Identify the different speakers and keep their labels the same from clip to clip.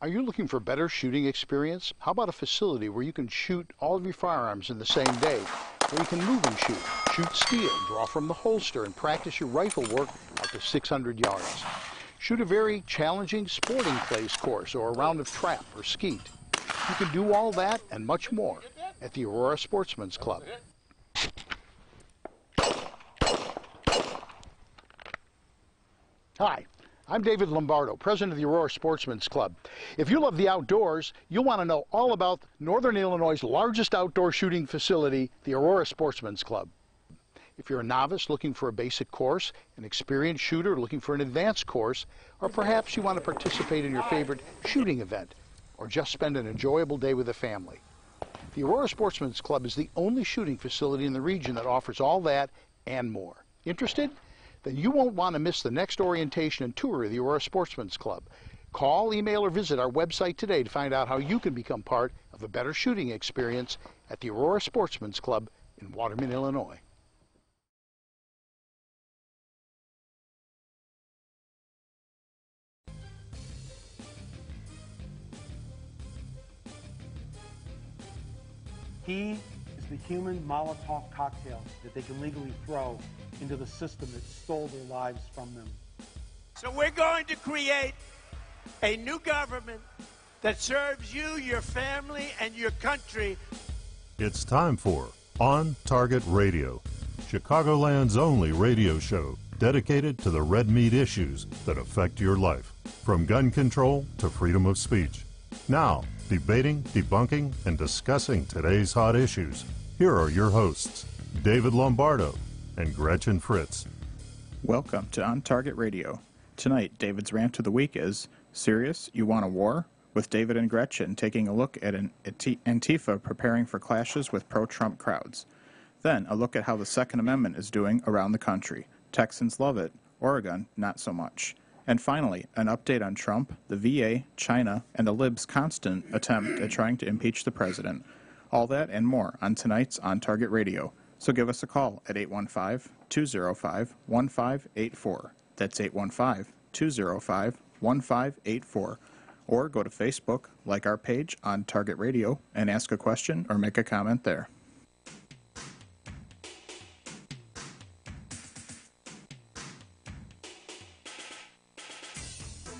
Speaker 1: Are you looking for better shooting experience? How about a facility where you can shoot all of your firearms in the same day, where you can move and shoot steel, draw from the holster, and practice your rifle work out to 600 yards? Shoot a very challenging sporting clays course or a round of trap or skeet. You can do all that and much more at the Aurora Sportsman's Club. Hi, I'm David Lombardo, president of the Aurora Sportsman's Club. If you love the outdoors, you'll want to know all about Northern Illinois' largest outdoor shooting facility, the Aurora Sportsman's Club. If you're a novice looking for a basic course, an experienced shooter looking for an advanced course, or perhaps you want to participate in your favorite shooting event, or just spend an enjoyable day with a family, the Aurora Sportsman's Club is the only shooting facility in the region that offers all that and more. Interested? Then you won't want to miss the next orientation and tour of the Aurora Sportsman's Club. Call, email, or visit our website today to find out how you can become part of a better shooting experience at the Aurora Sportsman's Club in Waterman, Illinois.
Speaker 2: He is the human Molotov cocktail that they can legally throw into the system that stole their lives from them.
Speaker 3: So we're going to create a new government that serves you, your family, and your country.
Speaker 4: It's time for On Target Radio, Chicagoland's only radio show dedicated to the red meat issues that affect your life, from gun control to freedom of speech. Now, debating, debunking, and discussing today's hot issues, here are your hosts, David Lombardo and Gretchen Fritz.
Speaker 5: Welcome to On Target Radio. Tonight, David's rant of the week is, Serious? You Want a War? With David and Gretchen taking a look at an Antifa preparing for clashes with pro-Trump crowds. Then, a look at how the Second Amendment is doing around the country. Texans love it, Oregon not so much. And finally, an update on Trump, the VA, China, and the libs' constant attempt at trying to impeach the president. All that and more on tonight's On Target Radio. So give us a call at 815-205-1584. That's 815-205-1584. Or go to Facebook, like our page On Target Radio, and ask a question or make a comment there.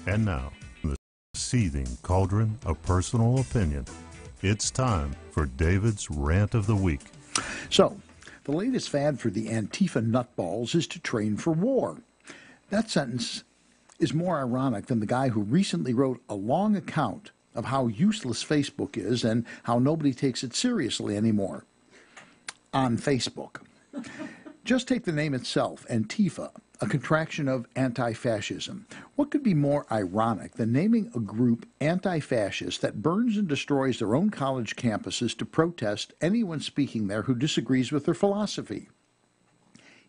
Speaker 4: And now, the seething cauldron of personal opinion. It's time for David's Rant of the Week.
Speaker 1: So, the latest fad for the Antifa nutballs is to train for war. That sentence is more ironic than the guy who recently wrote a long account of how useless Facebook is and how nobody takes it seriously anymore on Facebook. Just take the name itself, Antifa, a contraction of anti-fascism. What could be more ironic than naming a group anti-fascist that burns and destroys their own college campuses to protest anyone speaking there who disagrees with their philosophy?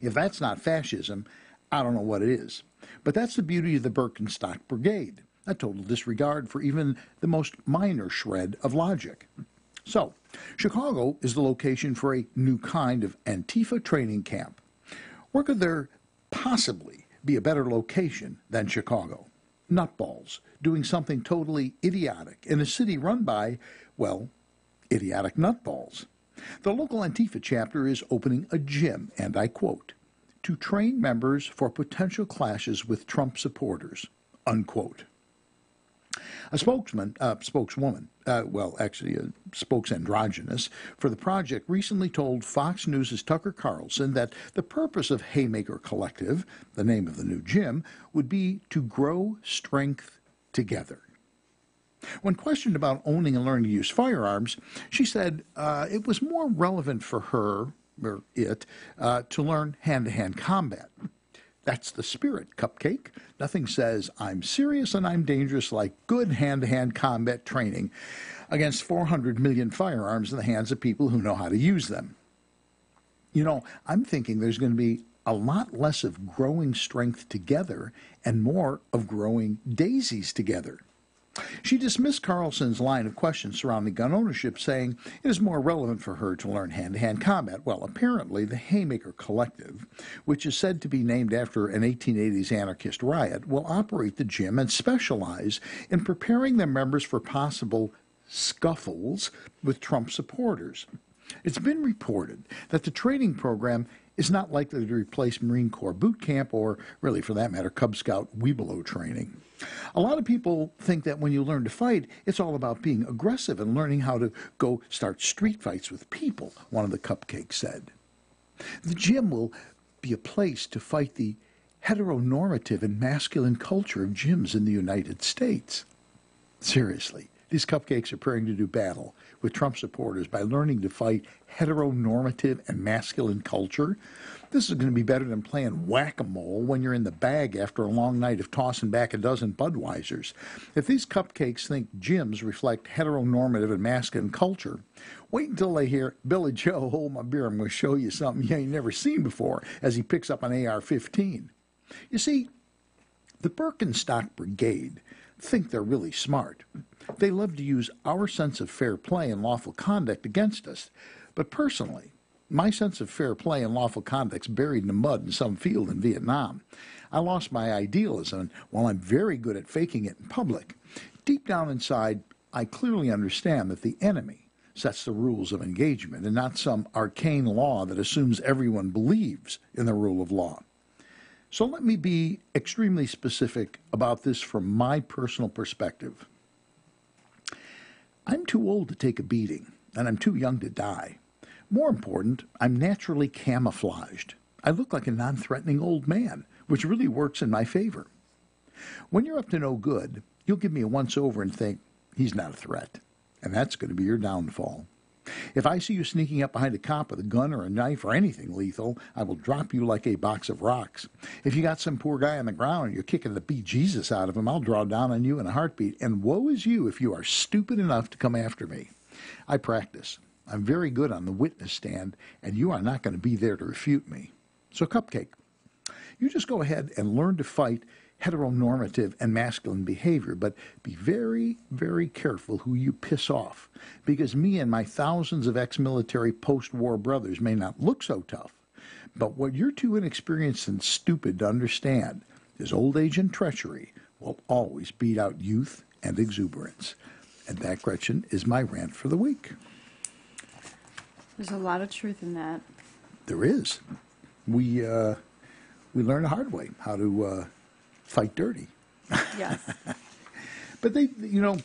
Speaker 1: If that's not fascism, I don't know what it is. But that's the beauty of the Birkenstock Brigade, a total disregard for even the most minor shred of logic. So, Chicago is the location for a new kind of Antifa training camp. Where could there possibly be a better location than Chicago? Nutballs doing something totally idiotic in a city run by, well, idiotic nutballs. The local Antifa chapter is opening a gym, and I quote, to train members for potential clashes with Trump supporters, unquote. A spokeswoman, spokes-androgynous for the project recently told Fox News' Tucker Carlson that the purpose of Haymaker Collective, the name of the new gym, would be to grow strength together. When questioned about owning and learning to use firearms, she said it was more relevant for her, or it, to learn hand-to-hand combat. That's the spirit, Cupcake. Nothing says I'm serious and I'm dangerous like good hand-to-hand combat training against 400 million firearms in the hands of people who know how to use them. You know, I'm thinking there's going to be a lot less of growing strength together and more of growing daisies together. She dismissed Carlson's line of questions surrounding gun ownership, saying it is more relevant for her to learn hand-to-hand combat. Well, apparently the Haymaker Collective, which is said to be named after an 1880s anarchist riot, will operate the gym and specialize in preparing their members for possible scuffles with Trump supporters. It's been reported that the training program is not likely to replace Marine Corps boot camp or, really for that matter, Cub Scout Webelow training. A lot of people think that when you learn to fight, it's all about being aggressive and learning how to go start street fights with people, one of the cupcakes said. The gym will be a place to fight the heteronormative and masculine culture of gyms in the United States. Seriously, these cupcakes are preparing to do battle with Trump supporters by learning to fight heteronormative and masculine culture. This is going to be better than playing whack-a-mole when you're in the bag after a long night of tossing back a dozen Budweisers. If these cupcakes think gyms reflect heteronormative and masculine culture, wait until they hear Billy Joe, hold my beer, I'm going to show you something you ain't never seen before, as he picks up an AR-15. You see, the Birkenstock Brigade think they're really smart. They love to use our sense of fair play and lawful conduct against us. But personally, my sense of fair play and lawful conduct's buried in the mud in some field in Vietnam. I lost my idealism, and while I'm very good at faking it in public, deep down inside, I clearly understand that the enemy sets the rules of engagement and not some arcane law that assumes everyone believes in the rule of law. So let me be extremely specific about this from my personal perspective. I'm too old to take a beating, and I'm too young to die. More important, I'm naturally camouflaged. I look like a non-threatening old man, which really works in my favor. When you're up to no good, you'll give me a once-over and think, he's not a threat, and that's going to be your downfall. If I see you sneaking up behind a cop with a gun or a knife or anything lethal, I will drop you like a box of rocks. If you got some poor guy on the ground and you're kicking the bejesus out of him, I'll draw down on you in a heartbeat, and woe is you if you are stupid enough to come after me. I practice. I'm very good on the witness stand, and you are not going to be there to refute me. So, Cupcake, you just go ahead and learn to fight heteronormative and masculine behavior, but be very, very careful who you piss off, because me and my thousands of ex-military post-war brothers may not look so tough, but what you're too inexperienced and stupid to understand is old age and treachery will always beat out youth and exuberance. And that, Gretchen, is my rant for the week.
Speaker 6: There's a lot of truth in that.
Speaker 1: There is. We learn the hard way how to fight dirty.
Speaker 6: Yes.
Speaker 1: But they, you know,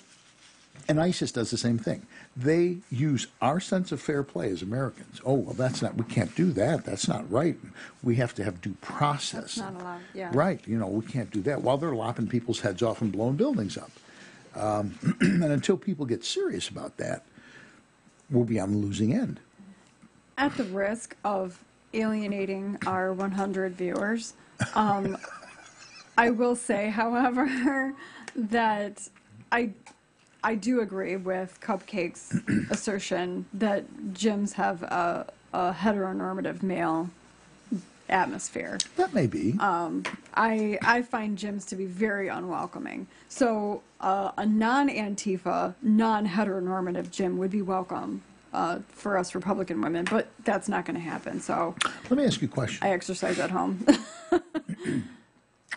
Speaker 1: and ISIS does the same thing. They use our sense of fair play as Americans. Oh, well, that's not, we can't do that. That's not right. We have to have due process.
Speaker 6: That's not allowed, yeah.
Speaker 1: Right. You know, we can't do that while they're lopping people's heads off and blowing buildings up. And until people get serious about that, we'll be on the losing end.
Speaker 6: At the risk of alienating our 100 viewers, I will say, however, that I do agree with Cupcake's assertion that gyms have a heteronormative male atmosphere.
Speaker 1: That may be.
Speaker 6: I find gyms to be very unwelcoming. So a non-Antifa, non-heteronormative gym would be welcome for us Republican women, but that's not going to happen. So
Speaker 1: let me ask you a question.
Speaker 6: I exercise at home.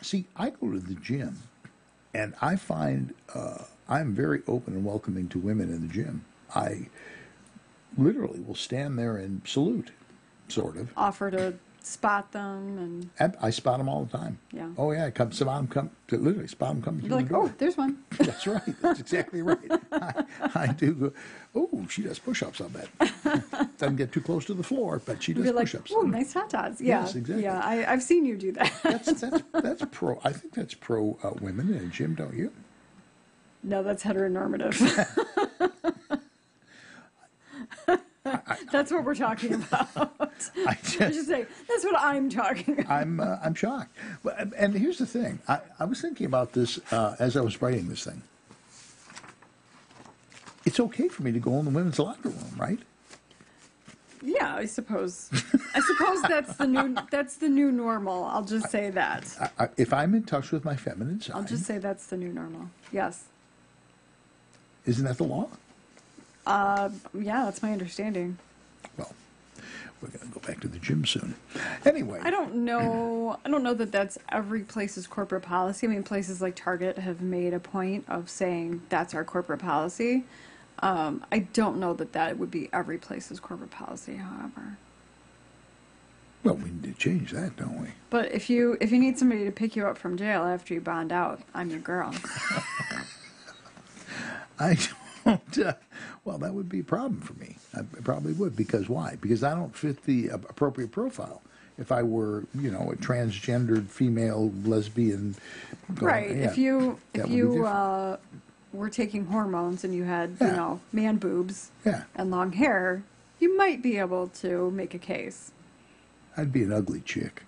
Speaker 1: See, I go to the gym, and I find I'm very open and welcoming to women in the gym. I literally will stand there and salute, sort of.
Speaker 6: Offer to spot them, and
Speaker 1: I spot them all the time.
Speaker 6: Yeah.
Speaker 1: Oh yeah, literally spot them coming through
Speaker 6: you're like,
Speaker 1: the door.
Speaker 6: oh, there's one.
Speaker 1: That's right. That's exactly right. I do go, oh, she does push-ups, I bet. Doesn't get too close to the floor, but she does
Speaker 6: You're like,
Speaker 1: push-ups.
Speaker 6: oh, nice hot dogs. Yeah.
Speaker 1: Yes, exactly.
Speaker 6: Yeah, I've seen you do that.
Speaker 1: That's pro. I think that's pro women in a gym, don't you?
Speaker 6: No, that's heteronormative. That's what we're talking about. I should say that's what I'm talking about.
Speaker 1: I'm shocked. And here's the thing. I was thinking about this as I was writing this thing. It's okay for me to go in the women's locker room, right?
Speaker 6: Yeah, I suppose. That's the new normal. I'll just say that.
Speaker 1: If I'm in touch with my feminine side,
Speaker 6: I'll just say that's the new normal. Yes.
Speaker 1: Isn't that the law?
Speaker 6: Yeah, that's my understanding.
Speaker 1: Well, we're going to go back to the gym soon. Anyway.
Speaker 6: I don't know that that's every place's corporate policy. I mean, places like Target have made a point of saying that's our corporate policy. I don't know that would be every place's corporate policy, however.
Speaker 1: Well, we need to change that, don't we?
Speaker 6: But if you need somebody to pick you up from jail after you bond out, I'm your girl.
Speaker 1: I don't. Well, that would be a problem for me. I probably would. Because why? Because I don't fit the appropriate profile. If I were, a transgendered female lesbian.
Speaker 6: Right.
Speaker 1: Yeah,
Speaker 6: if you
Speaker 1: different.
Speaker 6: were taking hormones and you had, man boobs and long hair, you might be able to make a case.
Speaker 1: I'd be an ugly chick.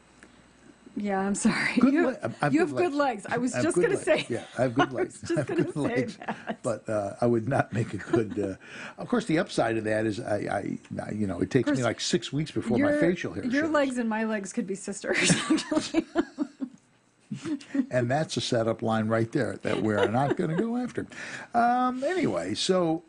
Speaker 6: Yeah, I'm sorry.
Speaker 1: You
Speaker 6: have good legs. I was just going to say.
Speaker 1: Yeah, I have good legs.
Speaker 6: I was just going to say that.
Speaker 1: But I would not make a good. Of course, the upside of that is it takes me like 6 weeks before my facial hair.
Speaker 6: Your
Speaker 1: shows.
Speaker 6: legs and my legs could be sisters. Actually.
Speaker 1: And that's a setup line right there that we're not going to go after. Anyway, so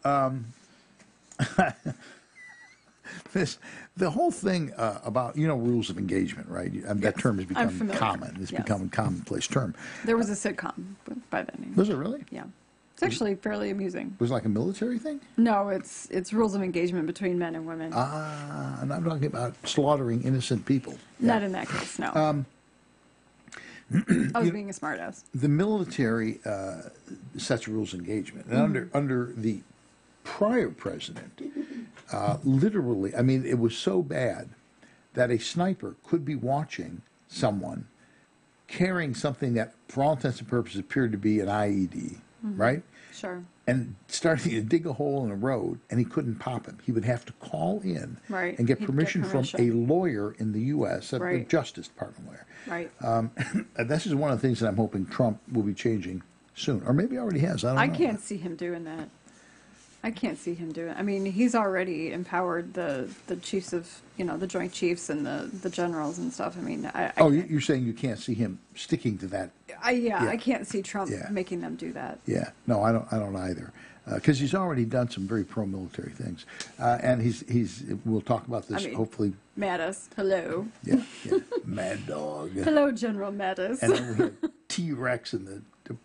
Speaker 1: the whole thing about rules of engagement, right? That term has become common. It's become a commonplace term.
Speaker 6: There was a sitcom by that name.
Speaker 1: Was it really?
Speaker 6: Yeah, it's actually fairly amusing.
Speaker 1: Was it like a military thing?
Speaker 6: No, it's rules of engagement between men and women.
Speaker 1: And I'm talking about slaughtering innocent people.
Speaker 6: Not in that case, no. I was being a smartass.
Speaker 1: The military sets rules of engagement, and under the prior president, literally, I mean, it was so bad that a sniper could be watching someone carrying something that, for all intents and purposes, appeared to be an IED, right?
Speaker 6: Sure.
Speaker 1: And starting to dig a hole in a road, and he couldn't pop him. He would have to call in and get permission from a lawyer in the U.S., a Justice Department lawyer.
Speaker 6: Right.
Speaker 1: And this is one of the things that I'm hoping Trump will be changing soon, or maybe already has. I don't know.
Speaker 6: I can't see him doing that. I can't see him doing it. I mean, he's already empowered the chiefs of, the Joint Chiefs and the generals and stuff. I mean,
Speaker 1: you're saying you can't see him sticking to that?
Speaker 6: I can't see Trump making them do that.
Speaker 1: Yeah, no, I don't either, because he's already done some very pro-military things, and he's. We'll talk about this hopefully.
Speaker 6: Mattis, hello.
Speaker 1: Yeah, Mad Dog.
Speaker 6: Hello, General Mattis.
Speaker 1: And then we had T-Rex in the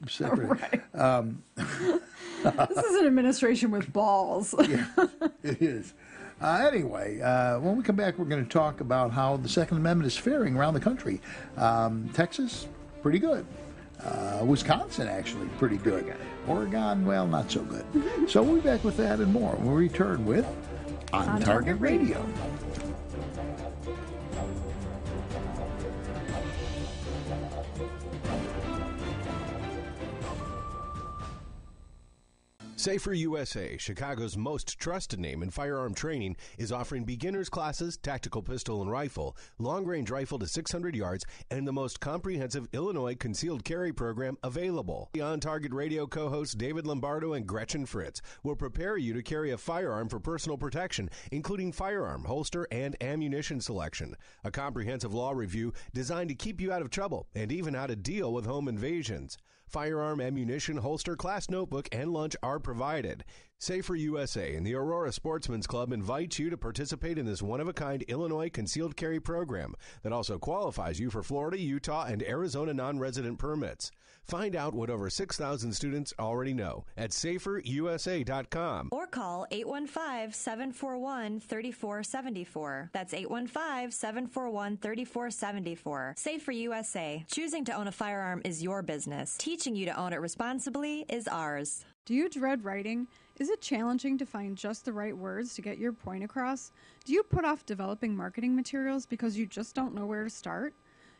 Speaker 1: separate.
Speaker 6: Right. This is an administration with balls.
Speaker 1: Yeah, it is. Anyway, when we come back, we're going to talk about how the Second Amendment is faring around the country. Texas, pretty good. Wisconsin, actually, pretty good. Oregon, well, not so good. So we'll be back with that and more when we return with On Target Radio.
Speaker 7: Safer USA, Chicago's most trusted name in firearm training, is offering beginners classes, tactical pistol and rifle, long-range rifle to 600 yards, and the most comprehensive Illinois concealed carry program available. The On Target Radio co-hosts David Lombardo and Gretchen Fritz will prepare you to carry a firearm for personal protection, including firearm, holster, and ammunition selection. A comprehensive law review designed to keep you out of trouble and even how to deal with home invasions. Firearm, ammunition, holster, class notebook, and lunch are provided. Safer USA and the Aurora Sportsman's Club invite you to participate in this one-of-a-kind Illinois concealed carry program that also qualifies you for Florida, Utah, and Arizona non-resident permits. Find out what over 6,000 students already know at saferusa.com.
Speaker 8: Or call 815-741-3474. That's 815-741-3474. Safer USA. Choosing to own a firearm is your business. Teaching you to own it responsibly is ours.
Speaker 6: Do you dread writing? Is it challenging to find just the right words to get your point across? Do you put off developing marketing materials because you just don't know where to start?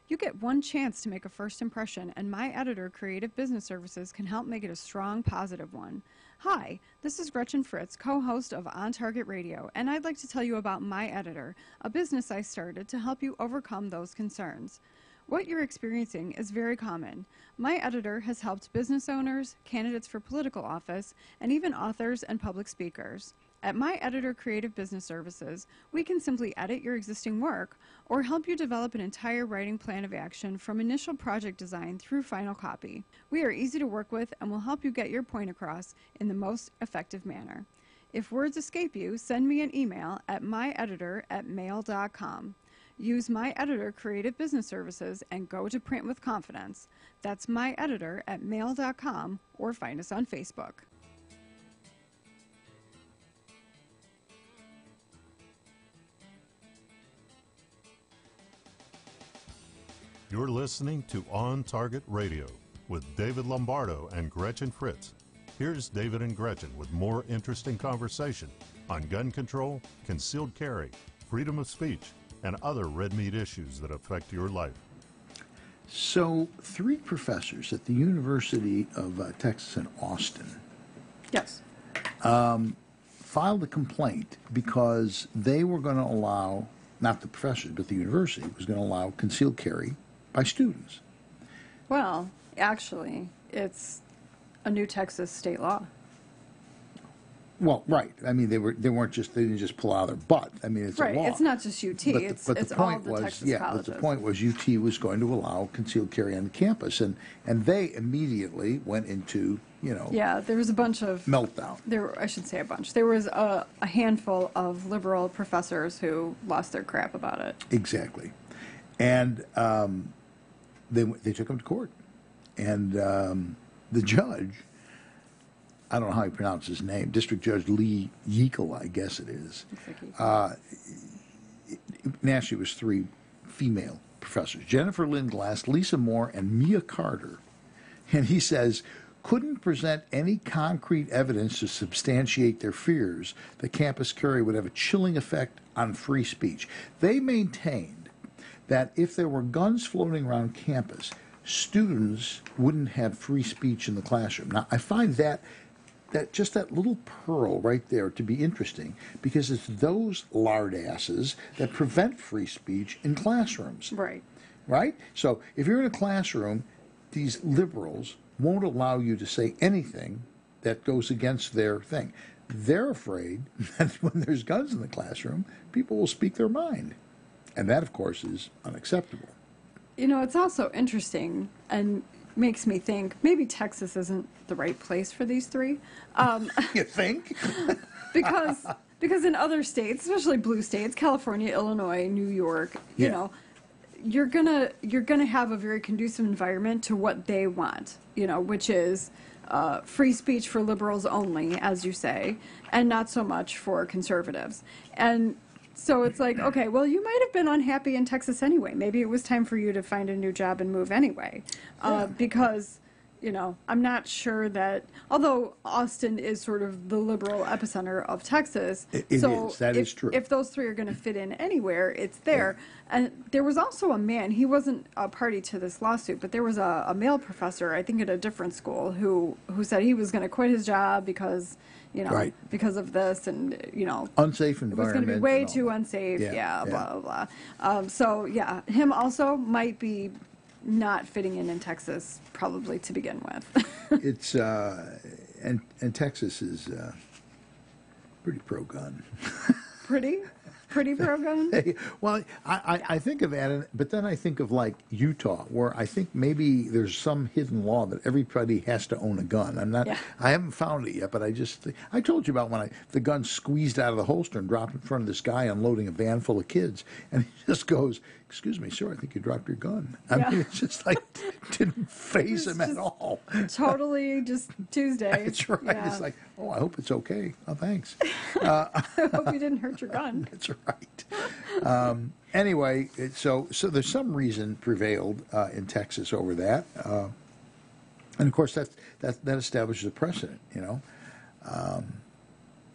Speaker 6: You get one chance to make a first impression, and my editor, Creative Business Services, can help make it a strong, positive one. Hi, this is Gretchen Fritz, co-host of On Target Radio, and I'd like to tell you about My Editor, a business I started to help you overcome those concerns. What you're experiencing is very common. My Editor has helped business owners, candidates for political office, and even authors and public speakers. At My Editor Creative Business Services, we can simply edit your existing work or help you develop an entire writing plan of action from initial project design through final copy. We are easy to work with and will help you get your point across in the most effective manner. If words escape you, send me an email at myeditor@mail.com. Use My Editor Creative Business Services and go to print with confidence. That's myeditor@mail.com, or find us on Facebook.
Speaker 4: You're listening to On Target Radio with David Lombardo and Gretchen Fritz. Here's David and Gretchen with more interesting conversation on gun control, concealed carry, freedom of speech, and other red meat issues that affect your life.
Speaker 1: So, 3 professors at the University of Texas in Austin
Speaker 6: Yes.
Speaker 1: filed a complaint because they were going to allow, not the professors, but the university was going to allow concealed carry by students.
Speaker 6: Well, actually, it's a new Texas state law.
Speaker 1: Well, right. I mean, they didn't just pull out of their butt. I mean, it's
Speaker 6: Right.
Speaker 1: a law.
Speaker 6: It's not just UT. It's all the Texas colleges.
Speaker 1: But the point was UT was going to allow concealed carry on the campus, and they immediately went into,
Speaker 6: Yeah, there was a bunch of
Speaker 1: meltdown.
Speaker 6: I should say a bunch. There was a handful of liberal professors who lost their crap about it.
Speaker 1: Exactly, and they took him to court, and the judge, I don't know how you pronounce his name, District Judge Lee Yeakel, I guess it is. Actually, it was 3 female professors, Jennifer Lynn Glass, Lisa Moore, and Mia Carter. And he says, couldn't present any concrete evidence to substantiate their fears that campus carry would have a chilling effect on free speech. They maintained that if there were guns floating around campus, students wouldn't have free speech in the classroom. Now, I find that just that little pearl right there to be interesting, because it's those lard asses that prevent free speech in classrooms.
Speaker 6: Right.
Speaker 1: Right? So if you're in a classroom, these liberals won't allow you to say anything that goes against their thing. They're afraid that when there's guns in the classroom, people will speak their mind. And that, of course, is unacceptable.
Speaker 6: It's also interesting and makes me think maybe Texas isn't the right place for these 3.
Speaker 1: You think?
Speaker 6: because in other states, especially blue states, California, Illinois, New York, you're gonna have a very conducive environment to what they want, which is free speech for liberals only, as you say, and not so much for conservatives. And so it's like, okay, well, you might have been unhappy in Texas anyway. Maybe it was time for you to find a new job and move anyway. Because, I'm not sure that, although Austin is sort of the liberal epicenter of Texas.
Speaker 1: It is. That is true.
Speaker 6: If those 3 are going to fit in anywhere, it's there. Yeah. And there was also a man, he wasn't a party to this lawsuit, but there was a male professor, I think at a different school, who said he was going to quit his job because...
Speaker 1: right.
Speaker 6: because of this, and
Speaker 1: unsafe environment.
Speaker 6: It was going to be way too unsafe. Yeah, blah blah blah. So yeah, him also might be not fitting in Texas, probably to begin with.
Speaker 1: It's and Texas is pretty pro-gun.
Speaker 6: Pretty pro-gun?
Speaker 1: Well, I think of that, but then I think of like Utah, where I think maybe there's some hidden law that everybody has to own a gun. I haven't found it yet, but I told you about when the gun squeezed out of the holster and dropped in front of this guy unloading a van full of kids, and he just goes, "Excuse me, sir, I think you dropped your gun." I mean, it's just like didn't faze him at all.
Speaker 6: Totally, just Tuesday.
Speaker 1: That's right. Yeah. It's like, oh, I hope it's okay. Oh, thanks.
Speaker 6: I hope you didn't hurt your gun.
Speaker 1: That's right. Anyway, so there's some reason prevailed in Texas over that, and of course that establishes a precedent.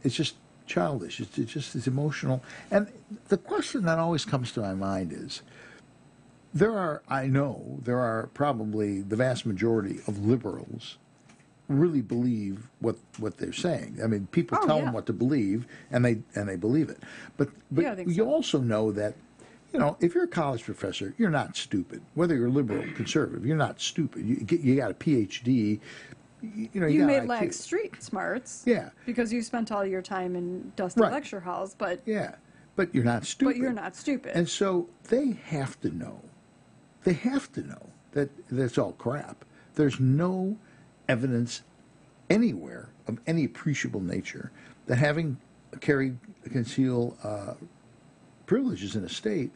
Speaker 1: It's just childish. It's emotional. And the question that always comes to my mind is, I know there are probably the vast majority of liberals really believe what they're saying. I mean, people tell them what to believe, and they believe it. But you also know that, if you're a college professor, you're not stupid. Whether you're liberal or conservative, you're not stupid. You got a PhD.
Speaker 6: You may lack street smarts.
Speaker 1: Yeah.
Speaker 6: Because you spent all your time in dusty lecture halls, but...
Speaker 1: Yeah, but you're not stupid.
Speaker 6: But you're not stupid.
Speaker 1: And so they have to know. They have to know that that's all crap. There's no evidence anywhere of any appreciable nature that having carried concealed privileges in a state,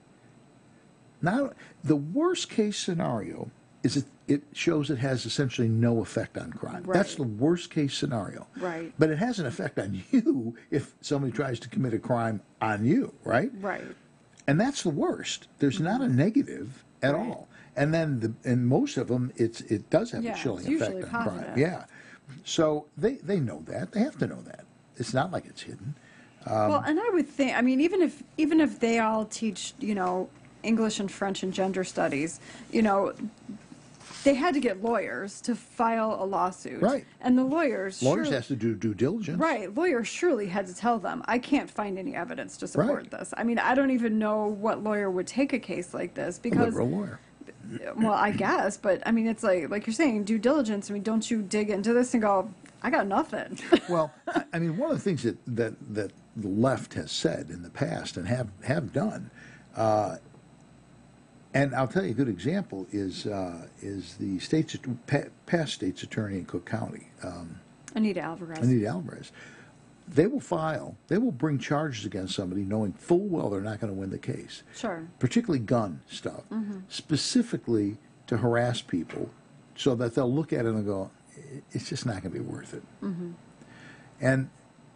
Speaker 1: now the worst case scenario is it shows it has essentially no effect on crime.
Speaker 6: Right.
Speaker 1: That's the worst case scenario.
Speaker 6: Right.
Speaker 1: But it has an effect on you if somebody tries to commit a crime on you, right?
Speaker 6: Right.
Speaker 1: And that's the worst. There's not a negative at all. And then in most of them, it does have a chilling effect on crime. Yeah. So they know that. They have to know that. It's not like it's hidden.
Speaker 6: Well, and I would think, I mean, even if they all teach, English and French and gender studies, they had to get lawyers to file a lawsuit.
Speaker 1: Right.
Speaker 6: And the lawyers
Speaker 1: has to do due diligence.
Speaker 6: Right. Lawyers surely had to tell them, I can't find any evidence to support this. I mean, I don't even know what lawyer would take a case like this because...
Speaker 1: A liberal lawyer.
Speaker 6: Well, I guess, but I mean, it's like you're saying, due diligence. I mean, don't you dig into this and go, I got nothing.
Speaker 1: Well, I mean, one of the things that the left has said in the past and have done, and I'll tell you a good example is the past state's attorney in Cook County,
Speaker 6: Anita Alvarez.
Speaker 1: They will bring charges against somebody knowing full well they're not going to win the case.
Speaker 6: Sure.
Speaker 1: Particularly gun stuff, specifically to harass people so that they'll look at it and go, it's just not going to be worth it. And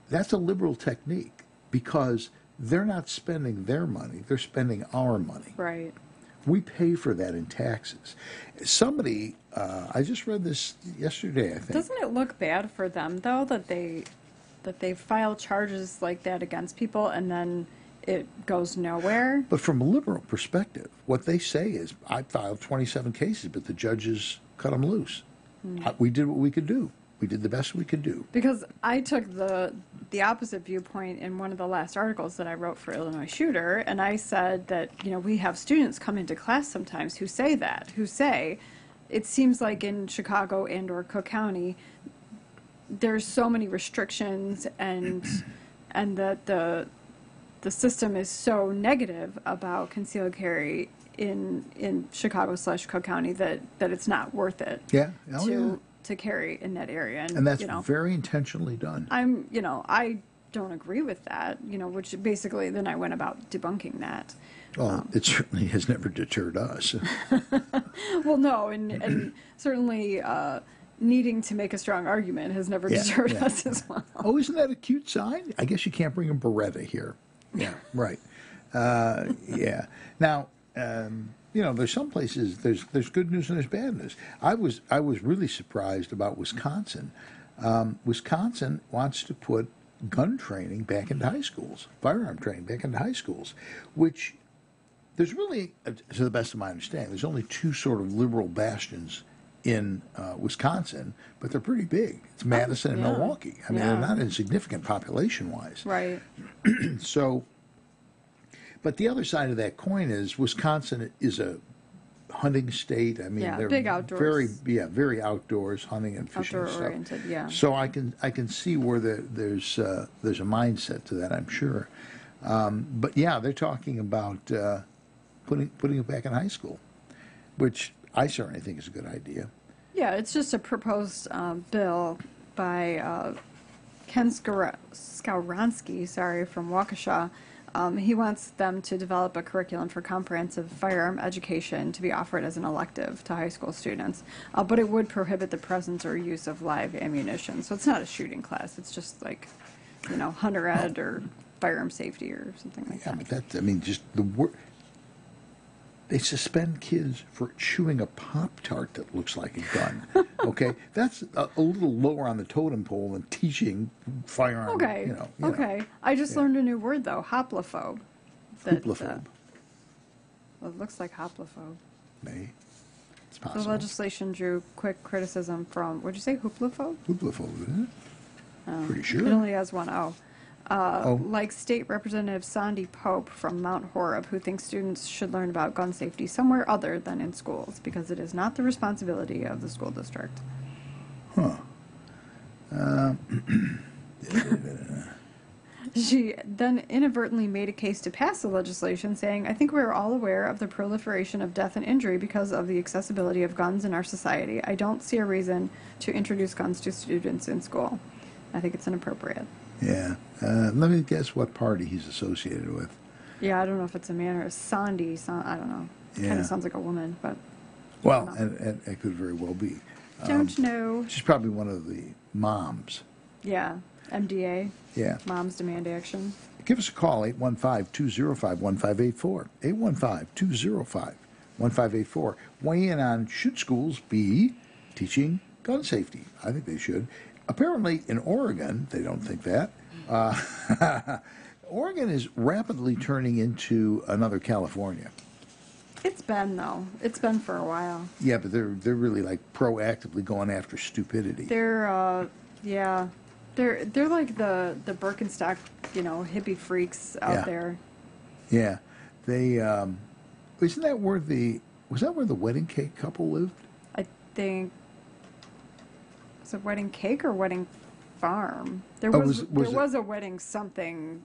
Speaker 1: that's a liberal technique because they're not spending their money, they're spending our money.
Speaker 6: Right.
Speaker 1: We pay for that in taxes. Somebody, I just read this yesterday, I think.
Speaker 6: Doesn't it look bad for them, though, that they file charges like that against people and then it goes nowhere?
Speaker 1: But from a liberal perspective, what they say is, I filed 27 cases, but the judges cut them loose. We did what we could do. We did the best we could do.
Speaker 6: Because I took the opposite viewpoint in one of the last articles that I wrote for Illinois Shooter, and I said that, we have students come into class sometimes who say, it seems like in Chicago and or Cook County, there's so many restrictions and that the system is so negative about concealed carry in Chicago/Cook County that it's not worth it.
Speaker 1: Yeah.
Speaker 6: To carry in that area,
Speaker 1: and that's very intentionally done.
Speaker 6: I don't agree with that. Which basically then I went about debunking that.
Speaker 1: Well, it certainly has never deterred us.
Speaker 6: Well, no, and certainly. Needing to make a strong argument has never deterred us as well.
Speaker 1: Oh, isn't that a cute sign? I guess you can't bring a Beretta here. Yeah, right. Yeah. Now, there's some places there's good news and there's bad news. I was really surprised about Wisconsin. Wisconsin wants to put gun training back into high schools, firearm training back into high schools, which there's really, to the best of my understanding, there's only two sort of liberal bastions in Wisconsin, but they're pretty big. It's Madison and Milwaukee. I mean, they're not insignificant population-wise.
Speaker 6: Right.
Speaker 1: So, but the other side of that coin is Wisconsin is a hunting state. I mean, they're
Speaker 6: big outdoors.
Speaker 1: Very outdoors, hunting and fishing
Speaker 6: Outdoor
Speaker 1: and stuff.
Speaker 6: oriented, yeah.
Speaker 1: So I can see where there's a mindset to that, I'm sure. But yeah, they're talking about putting it back in high school, which I certainly think is a good idea.
Speaker 6: Yeah, it's just a proposed bill by Ken Skowronski, from Waukesha. He wants them to develop a curriculum for comprehensive firearm education to be offered as an elective to high school students, but it would prohibit the presence or use of live ammunition. So it's not a shooting class. It's just like, hunter ed or firearm safety or something like that.
Speaker 1: Yeah, but just the word. They suspend kids for chewing a Pop-Tart that looks like a gun. Okay? That's a little lower on the totem pole than teaching firearm.
Speaker 6: Okay. Okay. I just learned a new word, though, hoplophobe.
Speaker 1: Hoplophobe.
Speaker 6: Well, it looks like hoplophobe.
Speaker 1: Maybe. It's possible.
Speaker 6: The legislation drew quick criticism from, what'd you say, hoplophobe?
Speaker 1: Hoplophobe, isn't it? Pretty sure.
Speaker 6: It only has one O. Like State Representative Sandy Pope from Mount Horeb, who thinks students should learn about gun safety somewhere other than in schools, because it is not the responsibility of the school district.
Speaker 1: Huh.
Speaker 6: She then inadvertently made a case to pass the legislation, saying, I think we are all aware of the proliferation of death and injury because of the accessibility of guns in our society. I don't see a reason to introduce guns to students in school. I think it's inappropriate.
Speaker 1: Yeah. Let me guess what party he's associated with.
Speaker 6: Yeah, I don't know if it's a man or a Sandy. I don't know.
Speaker 1: Yeah.
Speaker 6: Kind of sounds like a woman, but...
Speaker 1: Well, and it could very well be.
Speaker 6: Don't know.
Speaker 1: She's probably one of the moms.
Speaker 6: Yeah. MDA.
Speaker 1: Yeah.
Speaker 6: Moms Demand Action.
Speaker 1: Give us a call, 815-205-1584. 815-205-1584. Weigh in on should schools be teaching gun safety? I think they should. Apparently, in Oregon, they don't think that. Oregon is rapidly turning into another California.
Speaker 6: It's been, though. It's been for a while.
Speaker 1: Yeah, but they're really like proactively going after stupidity.
Speaker 6: They're like the Birkenstock, hippie freaks out there.
Speaker 1: Yeah, they was that where the wedding cake couple lived?
Speaker 6: I think was it wedding cake or wedding farm? There was a wedding something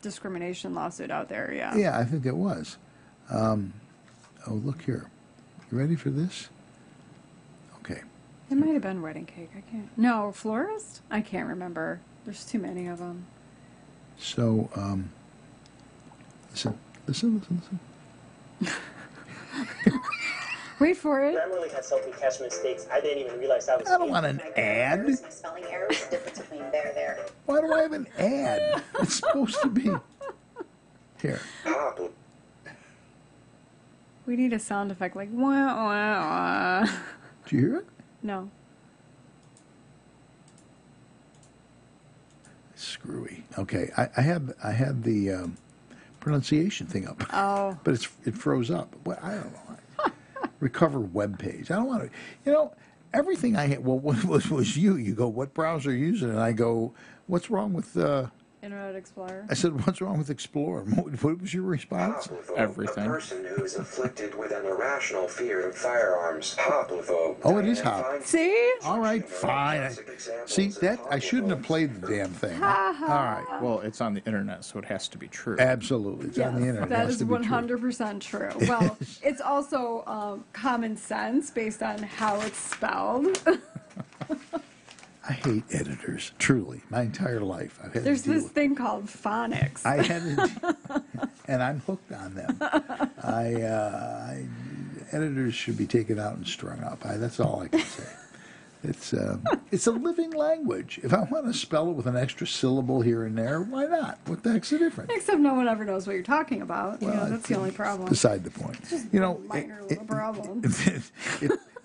Speaker 6: discrimination lawsuit out there. Yeah.
Speaker 1: Yeah, I think it was. Oh, look here. You ready for this? Okay.
Speaker 6: It might have been wedding cake. I can't. No, florist? I can't remember. There's too many of them.
Speaker 1: So, listen.
Speaker 6: Wait for it.
Speaker 9: Grammarly has helped me catch mistakes I didn't even realize I was
Speaker 1: I don't want an ad.
Speaker 10: Spelling errors, the difference between there.
Speaker 1: Why do I have an ad? It's supposed to be here.
Speaker 6: We need a sound effect like wah wah wah.
Speaker 1: Do you hear it?
Speaker 6: No.
Speaker 1: Screwy. Okay, I had the pronunciation thing up.
Speaker 6: Oh.
Speaker 1: But it froze up. Well, I don't know. Recover web page. I don't want to. Everything I had. Well, what was you? You go, what browser are you using? And I go, what's wrong with
Speaker 6: Internet Explorer.
Speaker 1: I said, what's wrong with Explorer? What was your response?
Speaker 5: Everything.
Speaker 11: A person who is afflicted with an irrational fear of firearms. Hoplophobe.
Speaker 1: Oh, it is hop.
Speaker 6: See?
Speaker 1: All right, fine. See, that I shouldn't have played the damn thing. All right.
Speaker 5: Well, it's on the internet, so it has to be true.
Speaker 1: Absolutely. It's on the internet.
Speaker 6: That
Speaker 1: It has
Speaker 6: is
Speaker 1: to be
Speaker 6: 100% true. Well, it's also common sense based on how it's spelled.
Speaker 1: I hate editors, truly. My entire life, I've had
Speaker 6: There's
Speaker 1: to deal
Speaker 6: this
Speaker 1: with.
Speaker 6: thing called phonics.
Speaker 1: I had to, and I'm hooked on them. Editors should be taken out and strung up. That's all I can say. It's a living language. If I want to spell it with an extra syllable here and there, why not? What the heck's the difference?
Speaker 6: Except no one ever knows what you're talking about.
Speaker 1: Well,
Speaker 6: that's the only problem.
Speaker 1: Beside the point.
Speaker 6: It's just a minor little problem.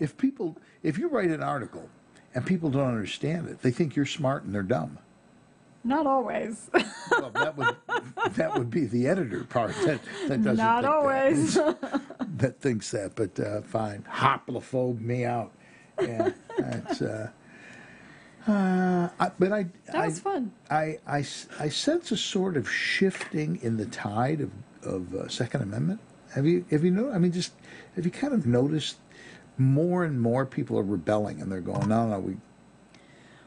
Speaker 1: If you write an article and people don't understand it, they think you're smart and they're dumb.
Speaker 6: Not always.
Speaker 1: Well, that would be the editor part that doesn't.
Speaker 6: Not
Speaker 1: think
Speaker 6: always.
Speaker 1: That thinks that, but fine. Hoplophobe me out. Yeah, that's. That was fun. I sense a sort of shifting in the tide of Second Amendment. Have you noticed? I mean, have you kind of noticed more and more people are rebelling and they're going, no,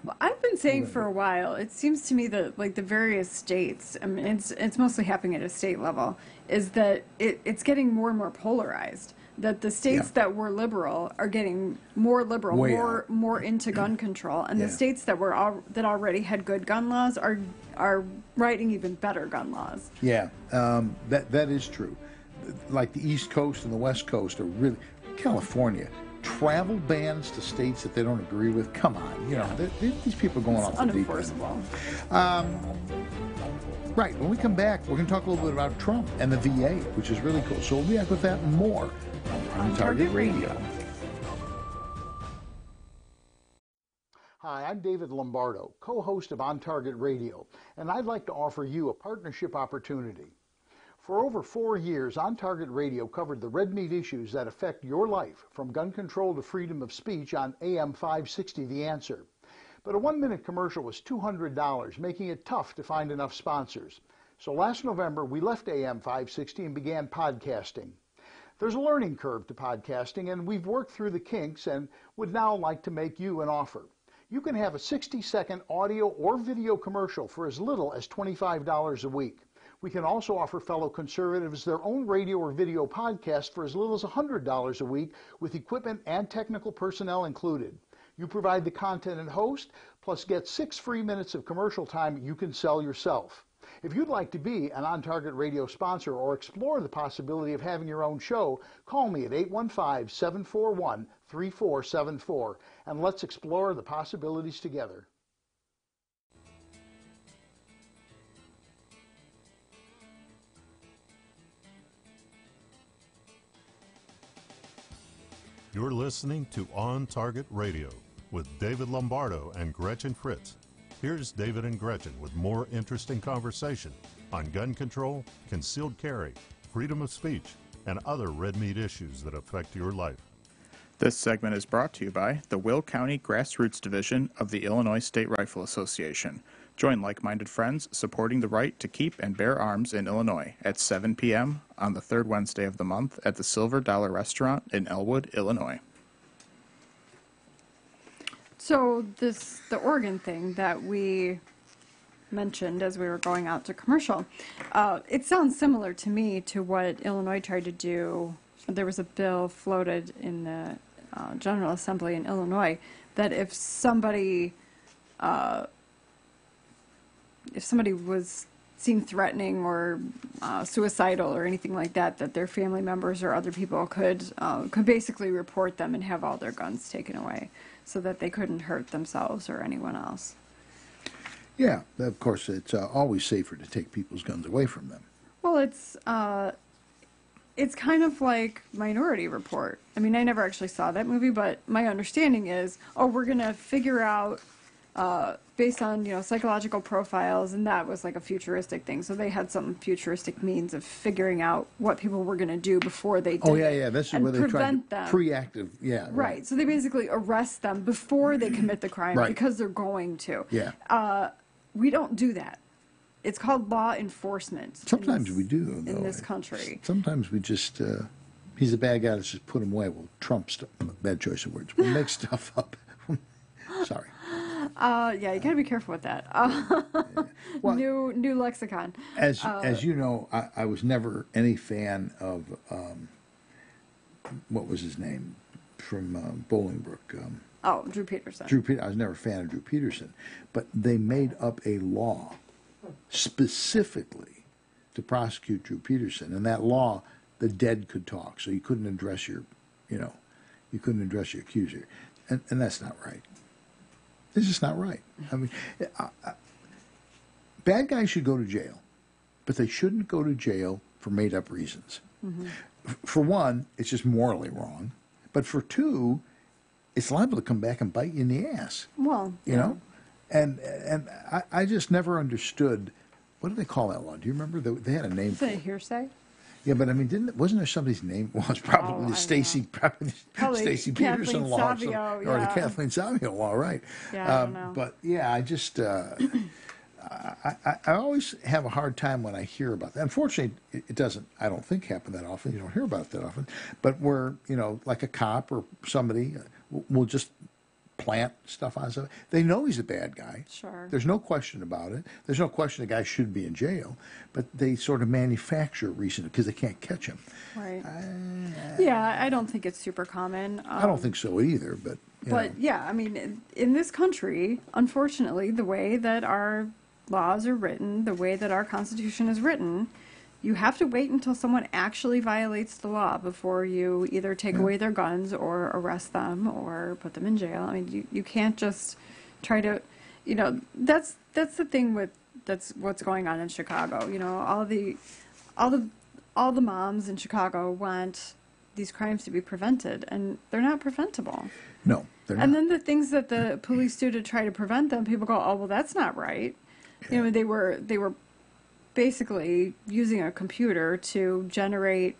Speaker 6: Well, I've been saying for a while, it seems to me that like the various states, I mean, it's mostly happening at a state level, is that it's getting more and more polarized. That the states that were liberal are getting more liberal, more into gun control, and the states that that already had good gun laws are writing even better gun laws.
Speaker 1: Yeah, that is true. Like the East Coast and the West Coast are really California. Travel bans to states that they don't agree with. Come on, these people are going off the deep end. Right. When we come back, we're going to talk a little bit about Trump and the VA, which is really cool. So we'll be back with that and more on Target Radio. Hi, I'm David Lombardo, co-host of On Target Radio, and I'd like to offer you a partnership opportunity. For over 4 years, On Target Radio covered the red meat issues that affect your life, from gun control to freedom of speech on AM 560 The Answer. But a 1-minute commercial was $200, making it tough to find enough sponsors. So last November, we left AM 560 and began podcasting. There's a learning curve to podcasting, and we've worked through the kinks and would now like to make you an offer. You can have a 60-second audio or video commercial for as little as $25 a week. We can also offer fellow conservatives their own radio or video podcast for as little as $100 a week with equipment and technical personnel included. You provide the content and host, plus get 6 free minutes of commercial time you can sell yourself. If you'd like to be an On Target Radio sponsor or explore the possibility of having your own show, call me at 815-741-3474 and let's explore the possibilities together.
Speaker 4: You're listening to On Target Radio with David Lombardo and Gretchen Fritz. Here's David and Gretchen with more interesting conversation on gun control, concealed carry, freedom of speech, and other red meat issues that affect your life.
Speaker 5: This segment is brought to you by the Will County Grassroots Division of the Illinois State Rifle Association. Join like-minded friends supporting the right to keep and bear arms in Illinois at 7 p.m. on the third Wednesday of the month at the Silver Dollar Restaurant in Elwood, Illinois.
Speaker 6: So the Oregon thing that we mentioned as we were going out to commercial, it sounds similar to me to what Illinois tried to do. There was a bill floated in the General Assembly in Illinois that if somebody was seen threatening or suicidal or anything like that, that their family members or other people could basically report them and have all their guns taken away, so that they couldn't hurt themselves or anyone else.
Speaker 1: Yeah, of course, it's always safer to take people's guns away from them.
Speaker 6: Well, it's kind of like Minority Report. I mean, I never actually saw that movie, but my understanding is, we're going to figure out based on, psychological profiles, and that was like a futuristic thing. So they had some futuristic means of figuring out what people were going to do before they did
Speaker 1: Oh, yeah. This is where they try to preactive. Yeah.
Speaker 6: Right. So they basically arrest them before they commit the crime because they're going to.
Speaker 1: Yeah.
Speaker 6: We don't do that. It's called law enforcement.
Speaker 1: Sometimes we do, though.
Speaker 6: In this country.
Speaker 1: Sometimes we just, he's a bad guy, let's just put him away. Well, Trump stuff, bad choice of words. We make stuff up. Sorry.
Speaker 6: Yeah, you got to be careful with that. Well, new lexicon.
Speaker 1: As you know, I was never any fan of, what was his name, from Bolingbrook.
Speaker 6: Drew Peterson.
Speaker 1: I was never a fan of Drew Peterson. But they made up a law specifically to prosecute Drew Peterson. And that law, the dead could talk. So you couldn't address your accuser. And that's not right. It's just not right. I mean, bad guys should go to jail, but they shouldn't go to jail for made-up reasons. Mm-hmm. For one, it's just morally wrong. But for two, it's liable to come back and bite you in the ass.
Speaker 6: Well,
Speaker 1: you know? And I just never understood, what do they call that law? Do you remember? They had a name for it.
Speaker 6: Is it hearsay?
Speaker 1: Yeah, but I mean, wasn't there somebody's name? Well, it's probably the Stacey Peterson law,
Speaker 6: Savio,
Speaker 1: or the Kathleen Savio law, right?
Speaker 6: Yeah, I don't know.
Speaker 1: But yeah, I just I always have a hard time when I hear about that. Unfortunately, it doesn't. I don't think happen that often. You don't hear about it that often. But where like a cop or somebody will just plant stuff on something. They know he's a bad guy.
Speaker 6: Sure.
Speaker 1: There's no question about it. There's no question the guy should be in jail. But they sort of manufacture a reason because they can't catch him.
Speaker 6: Right. Yeah, I don't think it's super common.
Speaker 1: I don't think so either. But
Speaker 6: yeah, I mean, in this country, unfortunately, the way that our laws are written, the way that our Constitution is written, you have to wait until someone actually violates the law before you either take away their guns or arrest them or put them in jail. I mean, you can't just try to, that's the thing that's what's going on in Chicago. All the moms in Chicago want these crimes to be prevented, and they're not preventable.
Speaker 1: No, they're not.
Speaker 6: And then the things that the police do to try to prevent them, people go, oh, well, that's not right. Yeah. They were basically using a computer to generate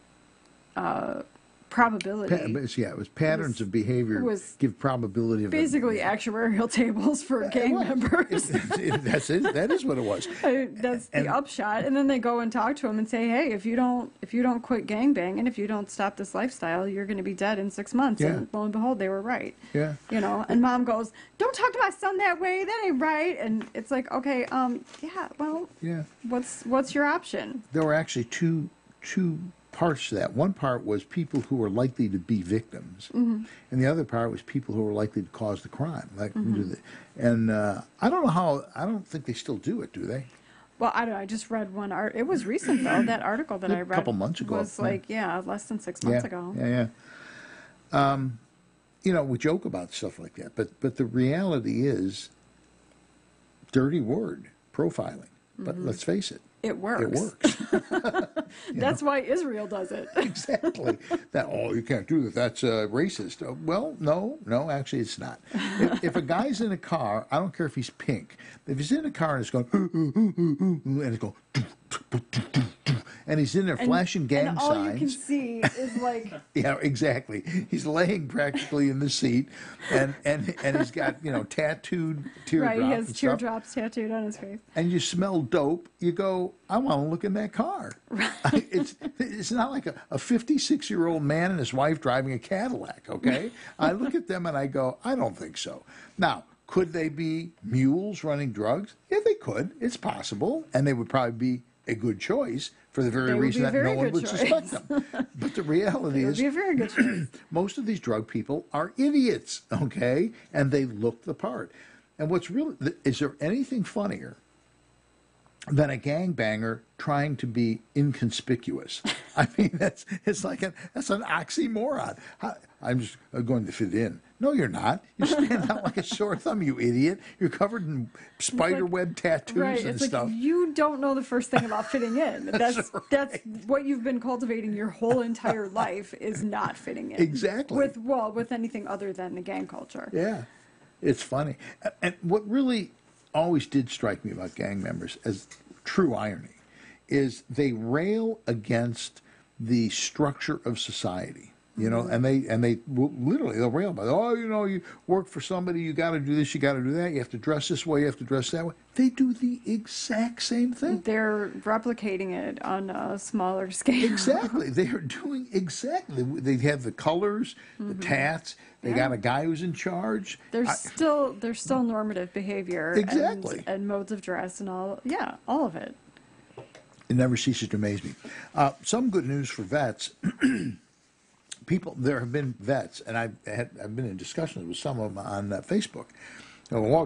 Speaker 6: probability.
Speaker 1: It was patterns of behavior give probability of
Speaker 6: basically actuarial tables for gang members.
Speaker 1: That's it. That is what it was.
Speaker 6: That's the upshot. And then they go and talk to him and say, hey, if you don't quit gangbanging, if you don't stop this lifestyle, you're going to be dead in 6 months.
Speaker 1: Yeah.
Speaker 6: And lo and behold, they were right.
Speaker 1: Yeah.
Speaker 6: You know, and mom goes, don't talk to my son that way. That ain't right. And it's like, okay, yeah, well,
Speaker 1: yeah.
Speaker 6: What's your option?
Speaker 1: There were actually two parts to that. One part was people who were likely to be victims, and the other part was people who were likely to cause the crime. Like, and I don't know how. I don't think they still do it, do they?
Speaker 6: Well, I don't know. I just read one art. It was recent though. That article that I read
Speaker 1: a couple months ago
Speaker 6: was like less than 6 months ago.
Speaker 1: Yeah. You know, we joke about stuff like that, but the reality is, dirty word, profiling. But let's face it.
Speaker 6: It works.
Speaker 1: It works.
Speaker 6: That's why Israel does it.
Speaker 1: Exactly. You can't do that. That's racist. Well, no, actually it's not. If a guy's in a car, I don't care if he's pink. If he's in a car and it's going, and it's going, and he's in there flashing gang signs.
Speaker 6: And all you can see is like...
Speaker 1: Yeah, exactly. He's laying practically in the seat, and he's got, tattooed teardrops.
Speaker 6: Right, he has teardrops tattooed on his face.
Speaker 1: And you smell dope, you go, I want to look in that car. Right. It's not like a 56-year-old man and his wife driving a Cadillac, okay? I look at them and I go, I don't think so. Now, could they be mules running drugs? Yeah, they could. It's possible. And they would probably be a good choice for the very reason that no one would suspect them. But the reality is,
Speaker 6: it would be a very good choice.
Speaker 1: Most of these drug people are idiots, okay? And they look the part. And is there anything funnier than a gangbanger trying to be inconspicuous? I mean, that's an oxymoron. I'm just going to fit in. No, you're not. You stand out like a sore thumb, you idiot. You're covered in spiderweb tattoos and stuff.
Speaker 6: Like you don't know the first thing about fitting in. That's what you've been cultivating your whole entire life is not fitting in.
Speaker 1: Exactly.
Speaker 6: With anything other than the gang culture.
Speaker 1: Yeah. It's funny. And what really always did strike me about gang members as true irony is they rail against the structure of society. And they literally, they'll rail about it. You work for somebody, you got to do this, you got to do that, you have to dress this way, you have to dress that way. They do the exact same thing.
Speaker 6: They're replicating it on a smaller scale.
Speaker 1: Exactly. They are doing exactly. They have the colors, the tats. They got a guy who's in charge.
Speaker 6: There's still normative behavior.
Speaker 1: Exactly.
Speaker 6: And modes of dress and all of it.
Speaker 1: It never ceases to amaze me. Some good news for vets. There have been vets, and I've been in discussions with some of them on Facebook.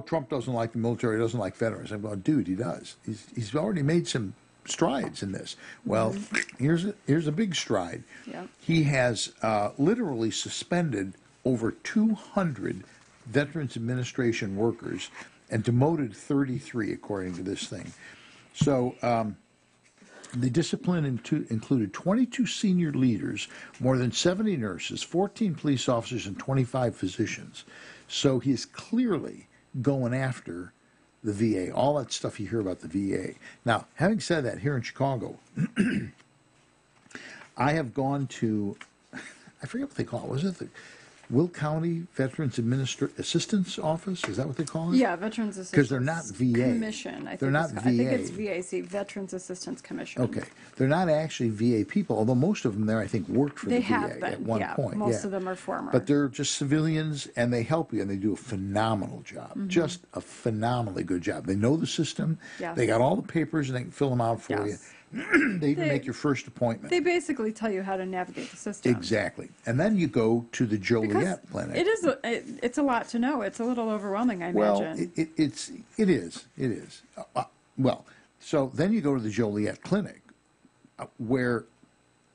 Speaker 1: Trump doesn't like the military, doesn't like veterans. I'm going, dude, he does. He's already made some strides in this. Well, here's a big stride.
Speaker 6: Yeah.
Speaker 1: He has literally suspended over 200 Veterans Administration workers and demoted 33, according to this thing. So the discipline included 22 senior leaders, more than 70 nurses, 14 police officers, and 25 physicians. So he is clearly going after the VA, all that stuff you hear about the VA. Now, having said that, here in Chicago, I have gone to, I forget what they call it. Was it the Will County Veterans Assistance Office? Is that what they call it?
Speaker 6: Yeah, Veterans Assistance.
Speaker 1: Because they're not VA.
Speaker 6: Commission.
Speaker 1: They're not VA.
Speaker 6: I think it's VAC, Veterans Assistance Commission.
Speaker 1: Okay. They're not actually VA people, although most of them there, I think, worked for the VA at one point.
Speaker 6: Most of them are former.
Speaker 1: But they're just civilians, and they help you, and they do a phenomenal job. Just a phenomenally good job. They know the system.
Speaker 6: Yes.
Speaker 1: They got all the papers, and they can fill them out for you. They even make your first appointment.
Speaker 6: They basically tell you how to navigate the system.
Speaker 1: Exactly. And then you go to the Joliet clinic.
Speaker 6: It's a lot to know. It's a little overwhelming, I imagine.
Speaker 1: It is. So then you go to the Joliet clinic where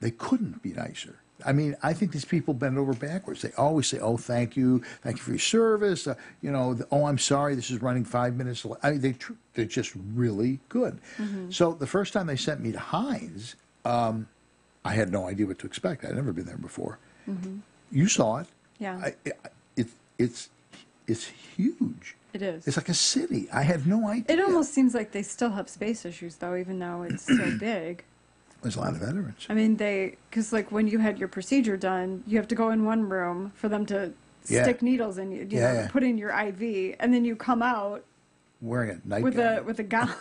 Speaker 1: they couldn't be nicer. I mean, I think these people bend over backwards. They always say, "Oh, thank you for your service." "Oh, I'm sorry, this is running 5 minutes late." I mean, they're just really good. So the first time they sent me to Hines, I had no idea what to expect. I'd never been there before. You saw it.
Speaker 6: Yeah.
Speaker 1: It's huge.
Speaker 6: It is.
Speaker 1: It's like a city. I had no idea.
Speaker 6: It almost seems like they still have space issues, though, even though it's so big.
Speaker 1: There's a lot of veterans.
Speaker 6: I mean, because like when you had your procedure done, you have to go in one room for them to stick needles in you, know, put in your IV, and then you come out
Speaker 1: wearing a nightgown
Speaker 6: with a gown,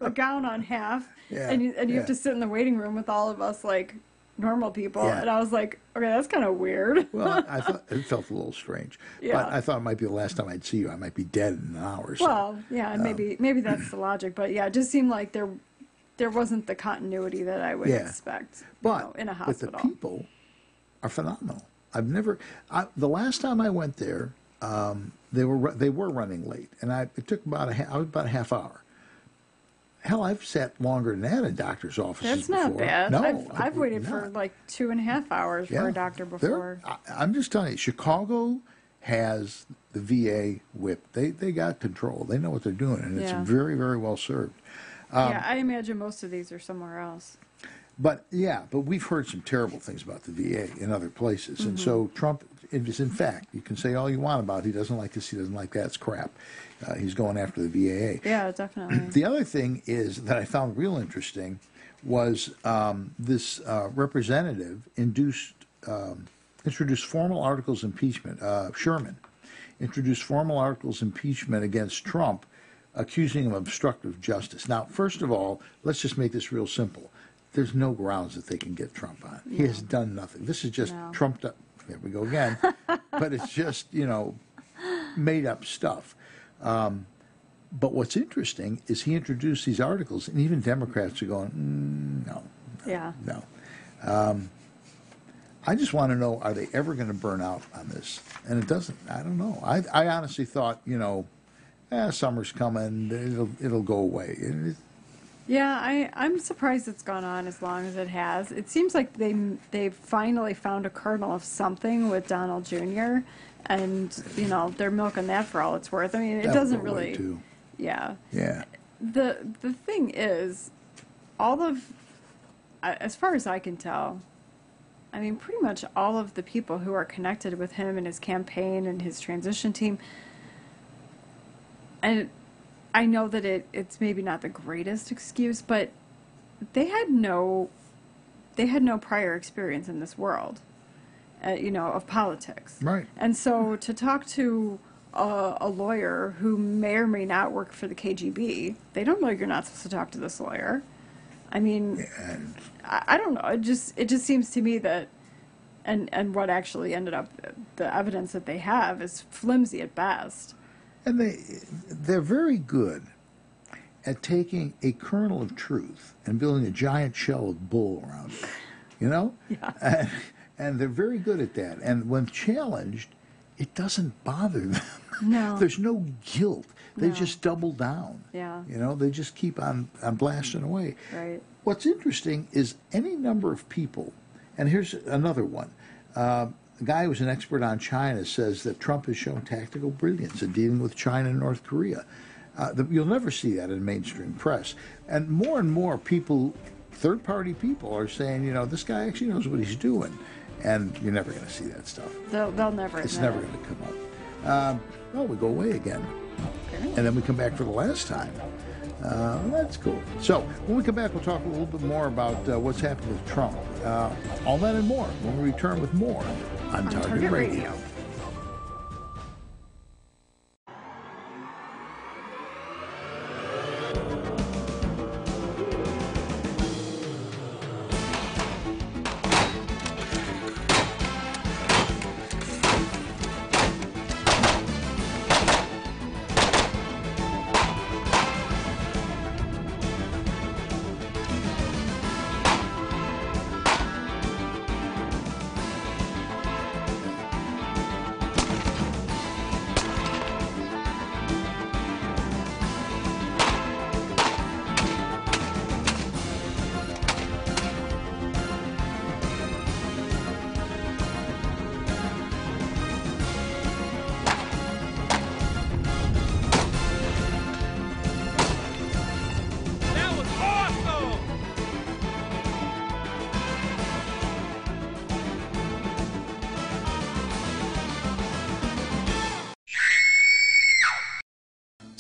Speaker 6: a gown on half,
Speaker 1: Yeah,
Speaker 6: and you
Speaker 1: yeah.
Speaker 6: have to sit in the waiting room with all of us like normal people, and I was like, okay, that's kind of weird.
Speaker 1: Well, I thought it felt a little strange, but I thought it might be the last time I'd see you. I might be dead in an hour or so.
Speaker 6: Well, yeah, and maybe that's the logic, but yeah, it just seemed like there wasn't the continuity that I would expect, in a hospital.
Speaker 1: But the people are phenomenal. I've never. The last time I went there, they were running late, and it took about a half hour. Hell, I've sat longer than that in doctor's offices.
Speaker 6: That's not
Speaker 1: before.
Speaker 6: bad.
Speaker 1: No,
Speaker 6: I've waited for like 2.5 hours for a doctor before.
Speaker 1: I'm just telling you, Chicago has the VA whip. They got control. They know what they're doing, and it's very, very well served.
Speaker 6: I imagine most of these are somewhere else.
Speaker 1: But we've heard some terrible things about the VA in other places. And so Trump is, in fact, you can say all you want about he doesn't like this, he doesn't like that, it's crap. He's going after the VA.
Speaker 6: Yeah, definitely.
Speaker 1: The other thing is that I found real interesting was this representative introduced formal articles of impeachment. Sherman introduced formal articles of impeachment against Trump, accusing him of obstructive justice. Now, first of all, let's just make this real simple. There's no grounds that they can get Trump on. He has done nothing. This is just trumped up. There we go again. But it's just, made up stuff. But what's interesting is he introduced these articles, and even Democrats are going, no.
Speaker 6: Yeah.
Speaker 1: No. I just want to know, are they ever going to burn out on this? And it doesn't. I don't know. I honestly thought, summer's coming, it'll go away.
Speaker 6: I'm surprised it's gone on as long as it has. It seems like they've finally found a kernel of something with Donald Jr., and they're milking that for all it's worth. I mean, it doesn't really. Yeah.
Speaker 1: Yeah.
Speaker 6: The thing is, as far as I can tell, I mean, pretty much all of the people who are connected with him and his campaign and his transition team, and I know that it's maybe not the greatest excuse, but they had no prior experience in this world, of politics.
Speaker 1: Right.
Speaker 6: And so to talk to a lawyer who may or may not work for the KGB, they don't know you're not supposed to talk to this lawyer. I mean, I don't know. It just seems to me that, and what actually ended up, the evidence that they have is flimsy at best.
Speaker 1: And they're very good at taking a kernel of truth and building a giant shell of bull around it,
Speaker 6: Yeah.
Speaker 1: And they're very good at that. And when challenged, it doesn't bother them.
Speaker 6: No.
Speaker 1: There's no guilt. They just double down.
Speaker 6: Yeah.
Speaker 1: They just keep on blasting away.
Speaker 6: Right.
Speaker 1: What's interesting is any number of people, and here's another one. The guy who's an expert on China says that Trump has shown tactical brilliance in dealing with China and North Korea. You'll never see that in mainstream press. And more people, third-party people, are saying, this guy actually knows what he's doing. And you're never going to see that stuff.
Speaker 6: They'll never.
Speaker 1: It's never going to come up. We go away again.
Speaker 6: Okay.
Speaker 1: And then we come back for the last time. That's cool. So when we come back, we'll talk a little bit more about what's happening with Trump. All that and more when we return with more on Target Radio.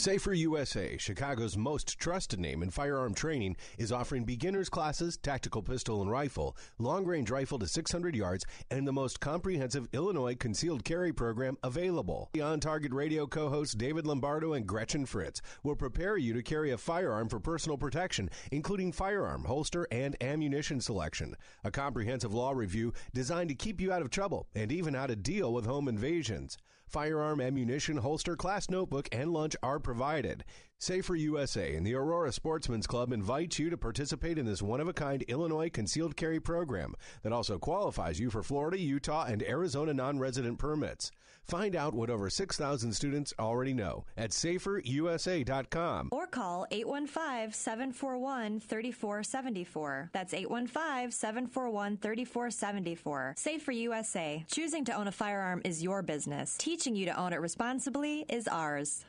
Speaker 7: Safer USA, Chicago's most trusted name in firearm training, is offering beginners classes, tactical pistol and rifle, long-range rifle to 600 yards, and the most comprehensive Illinois concealed carry program available. The On Target Radio co-hosts David Lombardo and Gretchen Fritz will prepare you to carry a firearm for personal protection, including firearm, holster, and ammunition selection. A comprehensive law review designed to keep you out of trouble and even how to deal with home invasions. Firearm, ammunition, holster, class notebook, and lunch are provided. Safer USA and the Aurora Sportsman's Club invite you to participate in this one-of-a-kind Illinois concealed carry program that also qualifies you for Florida, Utah, and Arizona non-resident permits. Find out what over 6,000 students already know at saferusa.com.
Speaker 8: Or call 815-741-3474. That's 815-741-3474. Safer USA. Choosing to own a firearm is your business. Teaching you to own it responsibly is ours.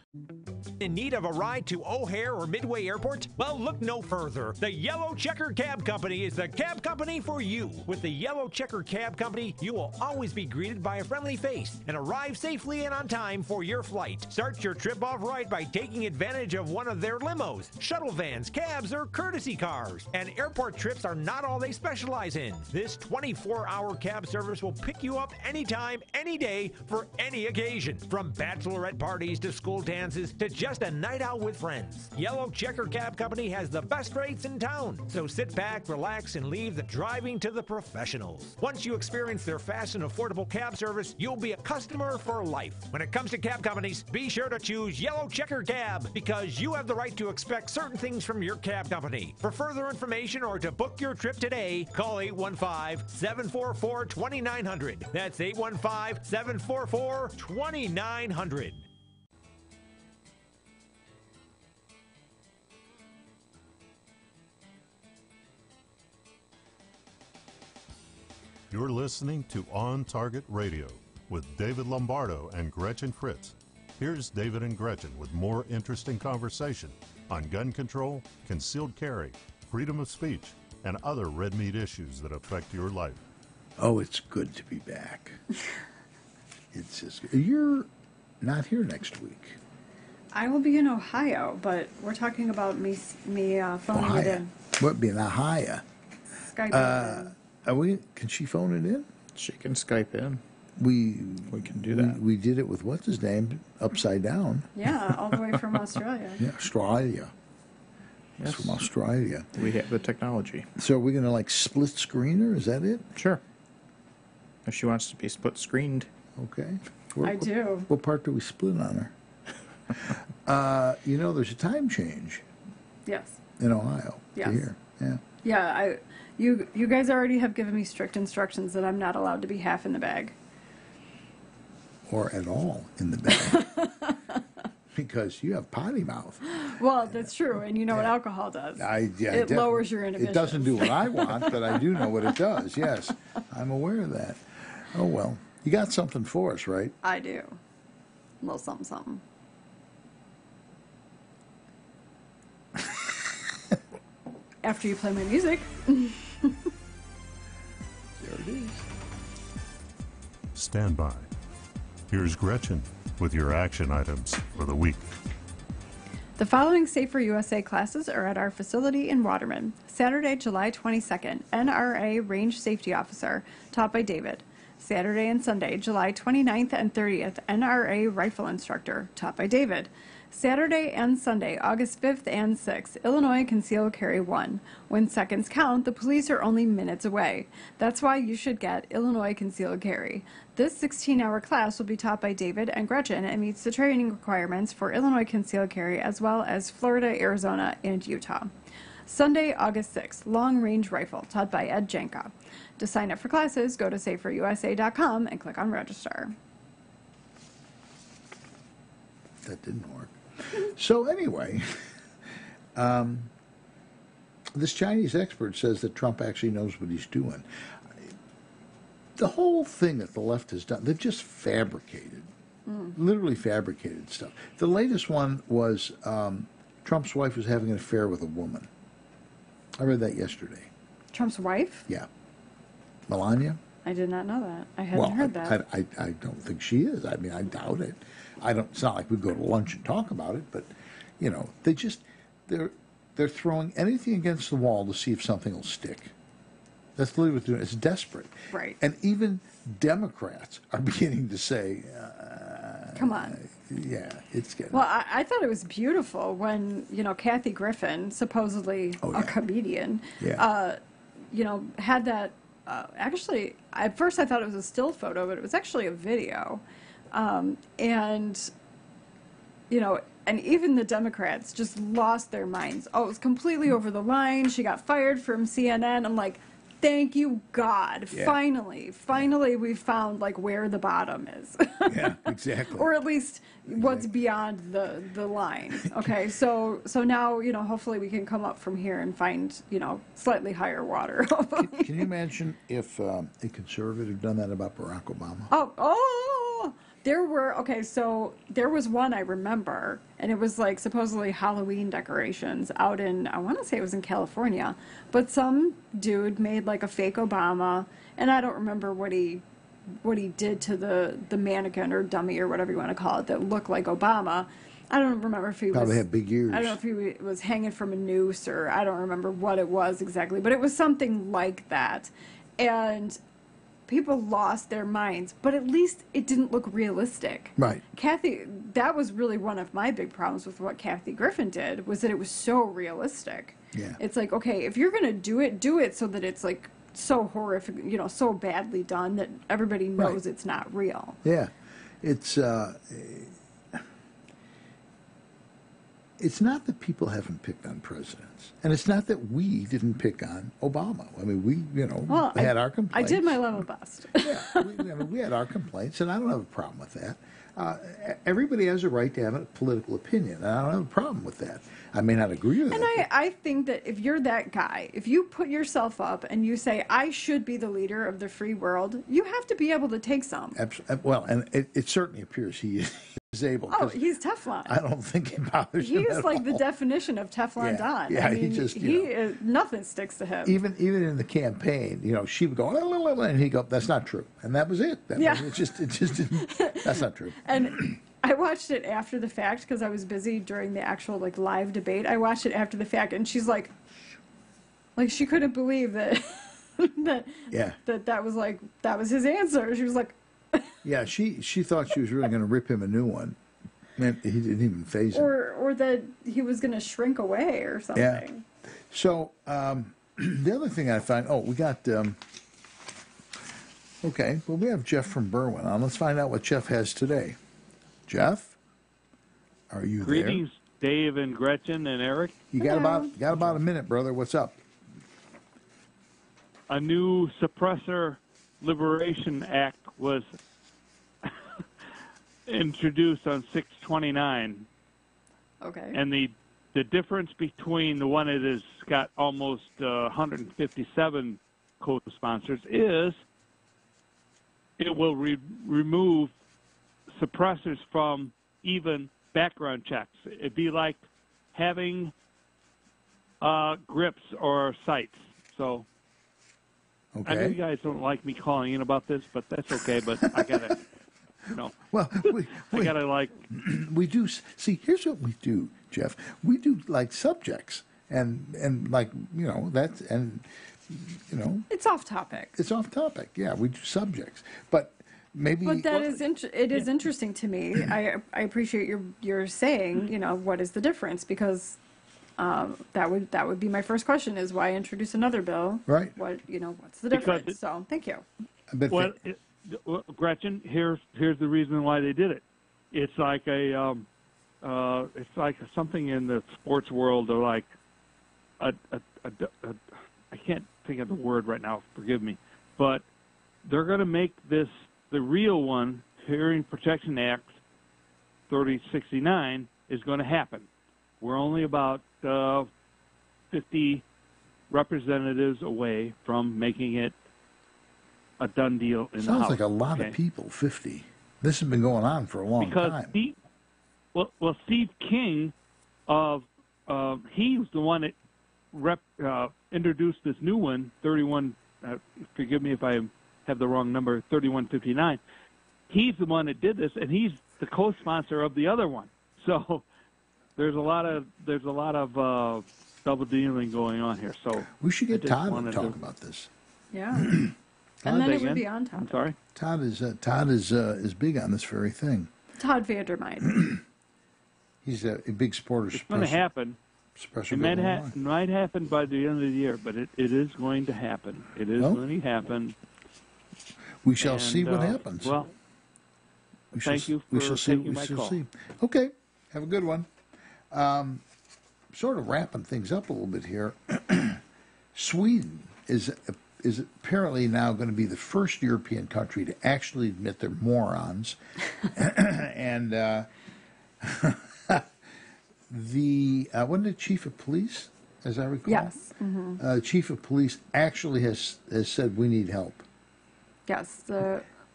Speaker 12: In need of a ride to O'Hare or Midway Airport? Well, look no further. The Yellow Checker Cab Company is the cab company for you. With the Yellow Checker Cab Company, you will always be greeted by a friendly face and arrive safely and on time for your flight. Start your trip off right by taking advantage of one of their limos, shuttle vans, cabs, or courtesy cars. And airport trips are not all they specialize in. This 24-hour cab service will pick you up anytime, any day, for any occasion. From bachelorette parties to school dances to just a night out with friends. Yellow Checker Cab Company has the best rates in town. So sit back, relax, and leave the driving to the professionals. Once you experience their fast and affordable cab service, you'll be a customer for life. When it comes to cab companies, be sure to choose Yellow Checker Cab because you have the right to expect certain things from your cab company. For further information or to book your trip today, call 815-744-2900. That's 815-744-2900.
Speaker 4: You're listening to On Target Radio with David Lombardo and Gretchen Fritz. Here's David and Gretchen with more interesting conversation on gun control, concealed carry, freedom of speech, and other red meat issues that affect your life.
Speaker 1: Oh, it's good to be back. It's just, you're not here next week.
Speaker 6: I will be in Ohio, but we're talking about me phoning it in.
Speaker 1: What, being Ohio?
Speaker 6: Skype
Speaker 1: Can she phone it in?
Speaker 5: She can Skype in.
Speaker 1: We
Speaker 5: can do that.
Speaker 1: We did it with what's his name, upside down.
Speaker 6: Yeah, all the way from Australia.
Speaker 1: Yeah, Australia.
Speaker 5: Yes.
Speaker 1: It's from Australia.
Speaker 5: We have the technology.
Speaker 1: So are we going to like split screen her? Is that it?
Speaker 5: Sure. If she wants to be split screened.
Speaker 1: Okay.
Speaker 6: I do.
Speaker 1: What part do we split on her? There's a time change.
Speaker 6: Yes.
Speaker 1: In Ohio.
Speaker 6: Yes.
Speaker 1: To here. Yeah.
Speaker 6: Yeah, you guys already have given me strict instructions that I'm not allowed to be half in the bag.
Speaker 1: Or at all in the bag. Because you have potty mouth.
Speaker 6: Well, that's true, and you know what alcohol does. It lowers your inhibitions.
Speaker 1: It doesn't do what I want, but I do know what it does, yes. I'm aware of that. Oh, well. You got something for us, right?
Speaker 6: I do. A little something, something. After you play my music.
Speaker 1: There it is.
Speaker 4: Stand by. Here's Gretchen with your action items for the week.
Speaker 6: The following Safer USA classes are at our facility in Waterman. Saturday, July 22nd, NRA Range Safety Officer, taught by David. Saturday and Sunday, July 29th and 30th, NRA Rifle Instructor, taught by David. Saturday and Sunday, August 5th and 6th, Illinois Conceal Carry 1. When seconds count, the police are only minutes away. That's why you should get Illinois Conceal Carry. This 16-hour class will be taught by David and Gretchen and meets the training requirements for Illinois Conceal Carry as well as Florida, Arizona, and Utah. Sunday, August 6th, Long Range Rifle, taught by Ed Janka. To sign up for classes, go to saferusa.com and click on Register.
Speaker 1: That didn't work. So anyway, this Chinese expert says that Trump actually knows what he's doing. The whole thing that the left has done, they've just fabricated, literally fabricated stuff. The latest one was Trump's wife was having an affair with a woman. I read that yesterday.
Speaker 6: Trump's wife?
Speaker 1: Yeah. Melania?
Speaker 6: I did not know that. I hadn't heard that.
Speaker 1: I don't think she is. I mean, I doubt it. It's not like we go to lunch and talk about it, but they're throwing anything against the wall to see if something will stick. That's literally what they're doing. It's desperate.
Speaker 6: Right.
Speaker 1: And even Democrats are beginning to say,
Speaker 6: come on.
Speaker 1: Yeah, it's getting...
Speaker 6: Well, I thought it was beautiful when, Kathy Griffin, supposedly a comedian, had that... actually, at first I thought it was a still photo, but it was actually a video. And even the Democrats just lost their minds. Oh, it was completely over the line. She got fired from CNN. I'm like... Thank you, God. Yeah. Finally, we found where the bottom is.
Speaker 1: Yeah, exactly.
Speaker 6: Or at least what's beyond the line. Okay, so now hopefully we can come up from here and find slightly higher water.
Speaker 1: Can you imagine if a conservative had done that about Barack Obama?
Speaker 6: Oh. There was one I remember, and it was supposedly Halloween decorations out in, I want to say it was in California, but some dude made a fake Obama, and I don't remember what he did to the mannequin or dummy or whatever you want to call it that looked like Obama. I don't remember if he
Speaker 1: probably had big ears.
Speaker 6: I don't know if he was hanging from a noose, or I don't remember what it was exactly, but it was something like that, and people lost their minds, but at least it didn't look realistic.
Speaker 1: Right.
Speaker 6: That was really one of my big problems with what Kathy Griffin did, was that it was so realistic.
Speaker 1: Yeah.
Speaker 6: It's okay, if you're going to do it so that it's so horrific, so badly done that everybody knows it's not real.
Speaker 1: Yeah. It's not that people haven't picked on presidents, and it's not that we didn't pick on Obama. I mean, we, had our complaints.
Speaker 6: I did my level best.
Speaker 1: Yeah, we had our complaints, and I don't have a problem with that. Everybody has a right to have a political opinion, and I don't have a problem with that. I may not agree with it.
Speaker 6: And I think that if you're that guy, if you put yourself up and you say, I should be the leader of the free world, you have to be able to take some.
Speaker 1: Well, and it certainly appears he is able.
Speaker 6: Oh, he's Teflon.
Speaker 1: I don't think it bothers him
Speaker 6: He's
Speaker 1: at all.
Speaker 6: the definition of Teflon Don.
Speaker 1: Yeah,
Speaker 6: I mean,
Speaker 1: he
Speaker 6: nothing sticks to him.
Speaker 1: Even in the campaign, she would go, and he'd go, that's not true. And that was it. It just didn't, that's not true.
Speaker 6: And I watched it after the fact because I was busy during the actual live debate. I watched it after the fact, and she's like she couldn't believe that that was his answer. She was like,
Speaker 1: yeah, she thought she was really going to rip him a new one. Man, he didn't even faze him.
Speaker 6: Or that he was going to shrink away or something.
Speaker 1: Yeah. So the other thing I find, we got. Okay, well, we have Jeff from Berwyn on. Let's find out what Jeff has today. Jeff, are you there?
Speaker 13: Greetings, Dave and Gretchen and Eric.
Speaker 1: You got about a minute, brother. What's up?
Speaker 13: A new Suppressor Liberation Act was introduced on 6/29.
Speaker 6: Okay.
Speaker 13: And the difference between the one that has got almost 157 co-sponsors is it will remove suppressors from even background checks. It'd be like having grips or sights. So
Speaker 1: okay.
Speaker 13: I know you guys don't like me calling in about this, but that's okay. But I gotta,
Speaker 1: Well,
Speaker 13: I gotta
Speaker 1: we do see. Here's what we do, Jeff. We do subjects, and that's
Speaker 6: it's off topic.
Speaker 1: It's off topic. Yeah, we do subjects, but. Maybe,
Speaker 6: but that is is interesting to me. I appreciate your saying, what is the difference? Because that would be my first question: is why introduce another bill?
Speaker 1: Right.
Speaker 6: What's the difference? So thank you.
Speaker 13: Well, Gretchen, here's the reason why they did it. It's like it's like something in the sports world, or like I can't think of the word right now. Forgive me, but they're going to make this. The real one, Hearing Protection Act 3069, is going to happen. We're only about 50 representatives away from making it a done deal in the House.
Speaker 1: Sounds like a lot of people, 50. This has been going on for a long time.
Speaker 13: Steve King, he was the one that introduced this new one, 31, forgive me if I have the wrong number, 3159. He's the one that did this, and he's the co-sponsor of the other one. So there's a lot of double dealing going on here. So
Speaker 1: we should get Todd to talk about this.
Speaker 6: Yeah. And then it would be on topic.
Speaker 13: I'm sorry.
Speaker 1: Todd is big on this very thing.
Speaker 6: Todd Vandermeiden.
Speaker 1: He's a big supporter.
Speaker 13: It's going to happen. It might happen by the end of the year, but it is going to happen. It is going to happen.
Speaker 1: We shall see what happens.
Speaker 13: Well, thank you for taking my call.
Speaker 1: Okay, have a good one. Sort of wrapping things up a little bit here. Sweden is apparently now going to be the first European country to actually admit they're morons, and wasn't it chief of police, as I recall?
Speaker 6: Yes. Mm-hmm.
Speaker 1: Chief of police actually has said we need help.
Speaker 6: Yes.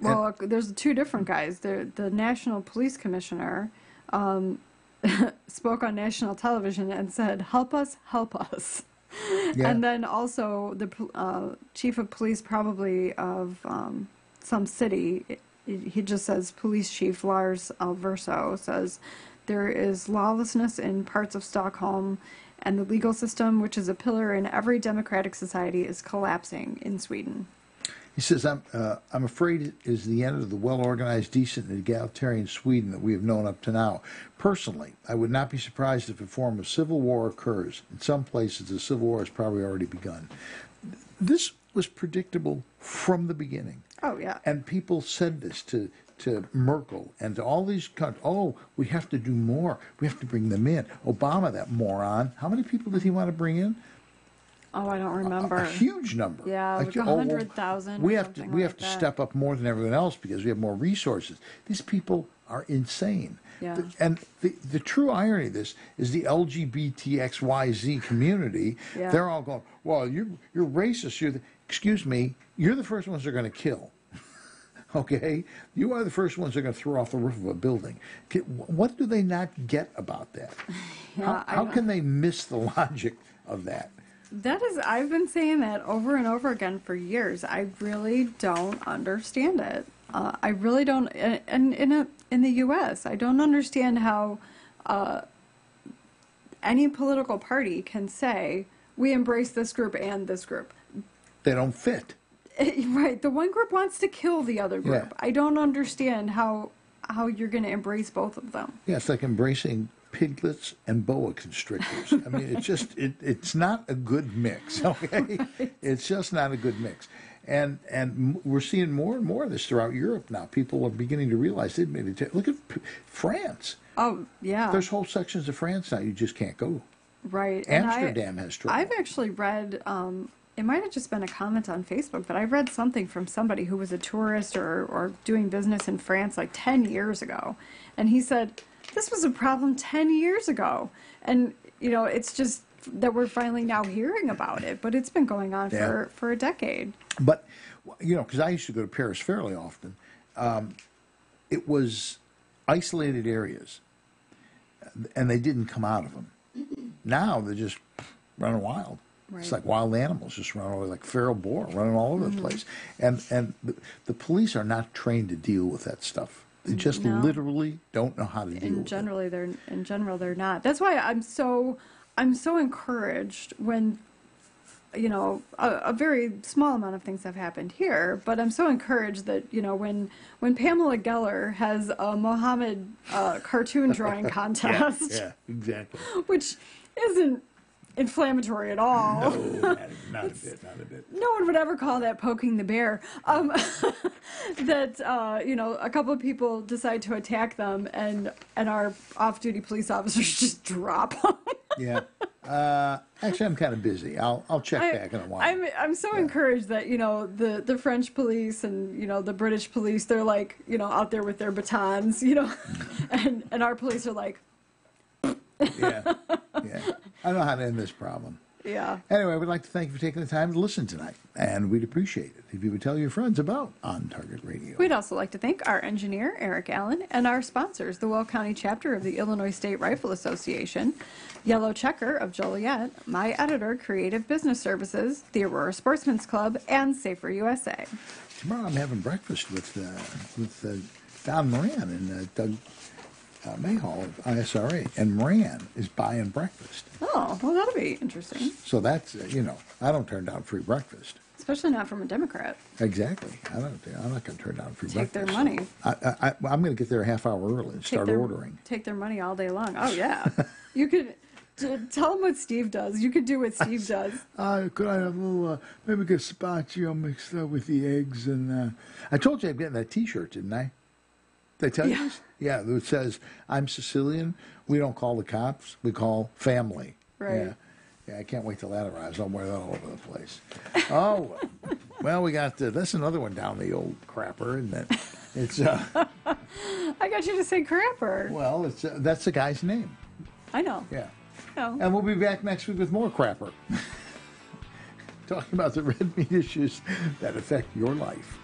Speaker 6: There's two different guys. The National Police Commissioner spoke on national television and said, "Help us, help us." Yeah. And then also the chief of police, probably of some city, he just says, Police Chief Lars Alverso says, there is lawlessness in parts of Stockholm, and the legal system, which is a pillar in every democratic society, is collapsing in Sweden.
Speaker 1: He says, I'm afraid it is the end of the well-organized, decent, and egalitarian Sweden that we have known up to now. Personally, I would not be surprised if a form of civil war occurs. In some places, the civil war has probably already begun. This was predictable from the beginning.
Speaker 6: Oh, yeah.
Speaker 1: And people said this to Merkel and to all these countries. Oh, we have to do more. We have to bring them in. Obama, that moron, how many people did he want to bring in?
Speaker 6: Oh, I don't remember.
Speaker 1: A huge number.
Speaker 6: Yeah, like 100,000.
Speaker 1: We have to step up more than everyone else because we have more resources. These people are insane.
Speaker 6: Yeah.
Speaker 1: And the true irony of this is the LGBTXYZ community.
Speaker 6: Yeah.
Speaker 1: They're all going, well, you're racist. Excuse me, you're the first ones they're going to kill. Okay? You are the first ones they're going to throw off the roof of a building. What do they not get about that?
Speaker 6: Yeah,
Speaker 1: how can they miss the logic of that?
Speaker 6: I've been saying that over and over again for years. I really don't understand it. I really don't. And in the U.S., I don't understand how any political party can say, we embrace this group and this group.
Speaker 1: They don't fit.
Speaker 6: Right. The one group wants to kill the other group.
Speaker 1: Yeah.
Speaker 6: I don't understand how you're going to embrace both of them.
Speaker 1: Yeah, it's like embracing piglets and boa constrictors. I mean, it's not a good mix, okay? Right. It's just not a good mix. And we're seeing more and more of this throughout Europe now. People are beginning to realize they've made it. Look at France.
Speaker 6: Oh, yeah.
Speaker 1: There's whole sections of France now you just can't go.
Speaker 6: Right.
Speaker 1: Amsterdam has trouble.
Speaker 6: I've actually read, it might have just been a comment on Facebook, but I read something from somebody who was a tourist or doing business in France like 10 years ago. And he said, this was a problem 10 years ago. And, it's just that we're finally now hearing about it, but it's been going on for a decade.
Speaker 1: But, because I used to go to Paris fairly often, it was isolated areas, and they didn't come out of them. Now they're just running wild. Right. It's like wild animals just running over, like feral boar running all over the place. And the police are not trained to deal with that stuff. They just literally don't know how to deal with it.
Speaker 6: In general, they're not. That's why I'm so encouraged when, a very small amount of things have happened here, but I'm so encouraged that, when Pamela Geller has a Mohammed cartoon drawing contest.
Speaker 1: Yeah, exactly.
Speaker 6: Which isn't inflammatory at all.
Speaker 1: No, not a bit.
Speaker 6: No one would ever call that poking the bear. That a couple of people decide to attack them, and our off-duty police officers just drop them.
Speaker 1: Yeah. Actually, I'm kind of busy. I'll check back in a while.
Speaker 6: I'm so encouraged that the French police and the British police, they're like out there with their batons, and our police are like.
Speaker 1: Yeah. I know how to end this problem.
Speaker 6: Yeah.
Speaker 1: Anyway, we'd like to thank you for taking the time to listen tonight, and we'd appreciate it if you would tell your friends about On Target Radio.
Speaker 6: We'd also like to thank our engineer, Eric Allen, and our sponsors, the Will County chapter of the Illinois State Rifle Association, Yellow Checker of Joliet, My Editor Creative Business Services, the Aurora Sportsman's Club, and Safer USA.
Speaker 1: Tomorrow I'm having breakfast with Don Moran and Doug Mayhall of ISRA, and Moran is buying breakfast.
Speaker 6: Oh, well, that'll be interesting.
Speaker 1: So that's, I don't turn down free breakfast.
Speaker 6: Especially not from a Democrat.
Speaker 1: Exactly. I'm not going to turn down free
Speaker 6: Take
Speaker 1: breakfast.
Speaker 6: their money.
Speaker 1: I'm going to get there a half hour early and start ordering.
Speaker 6: Take their money all day long. Oh, yeah. You could tell them what Steve does. You could do what Steve does.
Speaker 1: Could I have a little, maybe gazpacho mixed up with the eggs? And I told you I'm getting that T-shirt, didn't I? Did I tell you this? Yeah, it says, I'm Sicilian. We don't call the cops. We call family.
Speaker 6: Right.
Speaker 1: Yeah, I can't wait till that arrives. I'll wear that all over the place. Oh, well, we got, that's another one down the old crapper, isn't it? It's,
Speaker 6: I got you to say crapper.
Speaker 1: Well, that's the guy's name.
Speaker 6: I know.
Speaker 1: Yeah.
Speaker 6: Oh.
Speaker 1: And we'll be back next week with more crapper. Talking about the red meat issues that affect your life.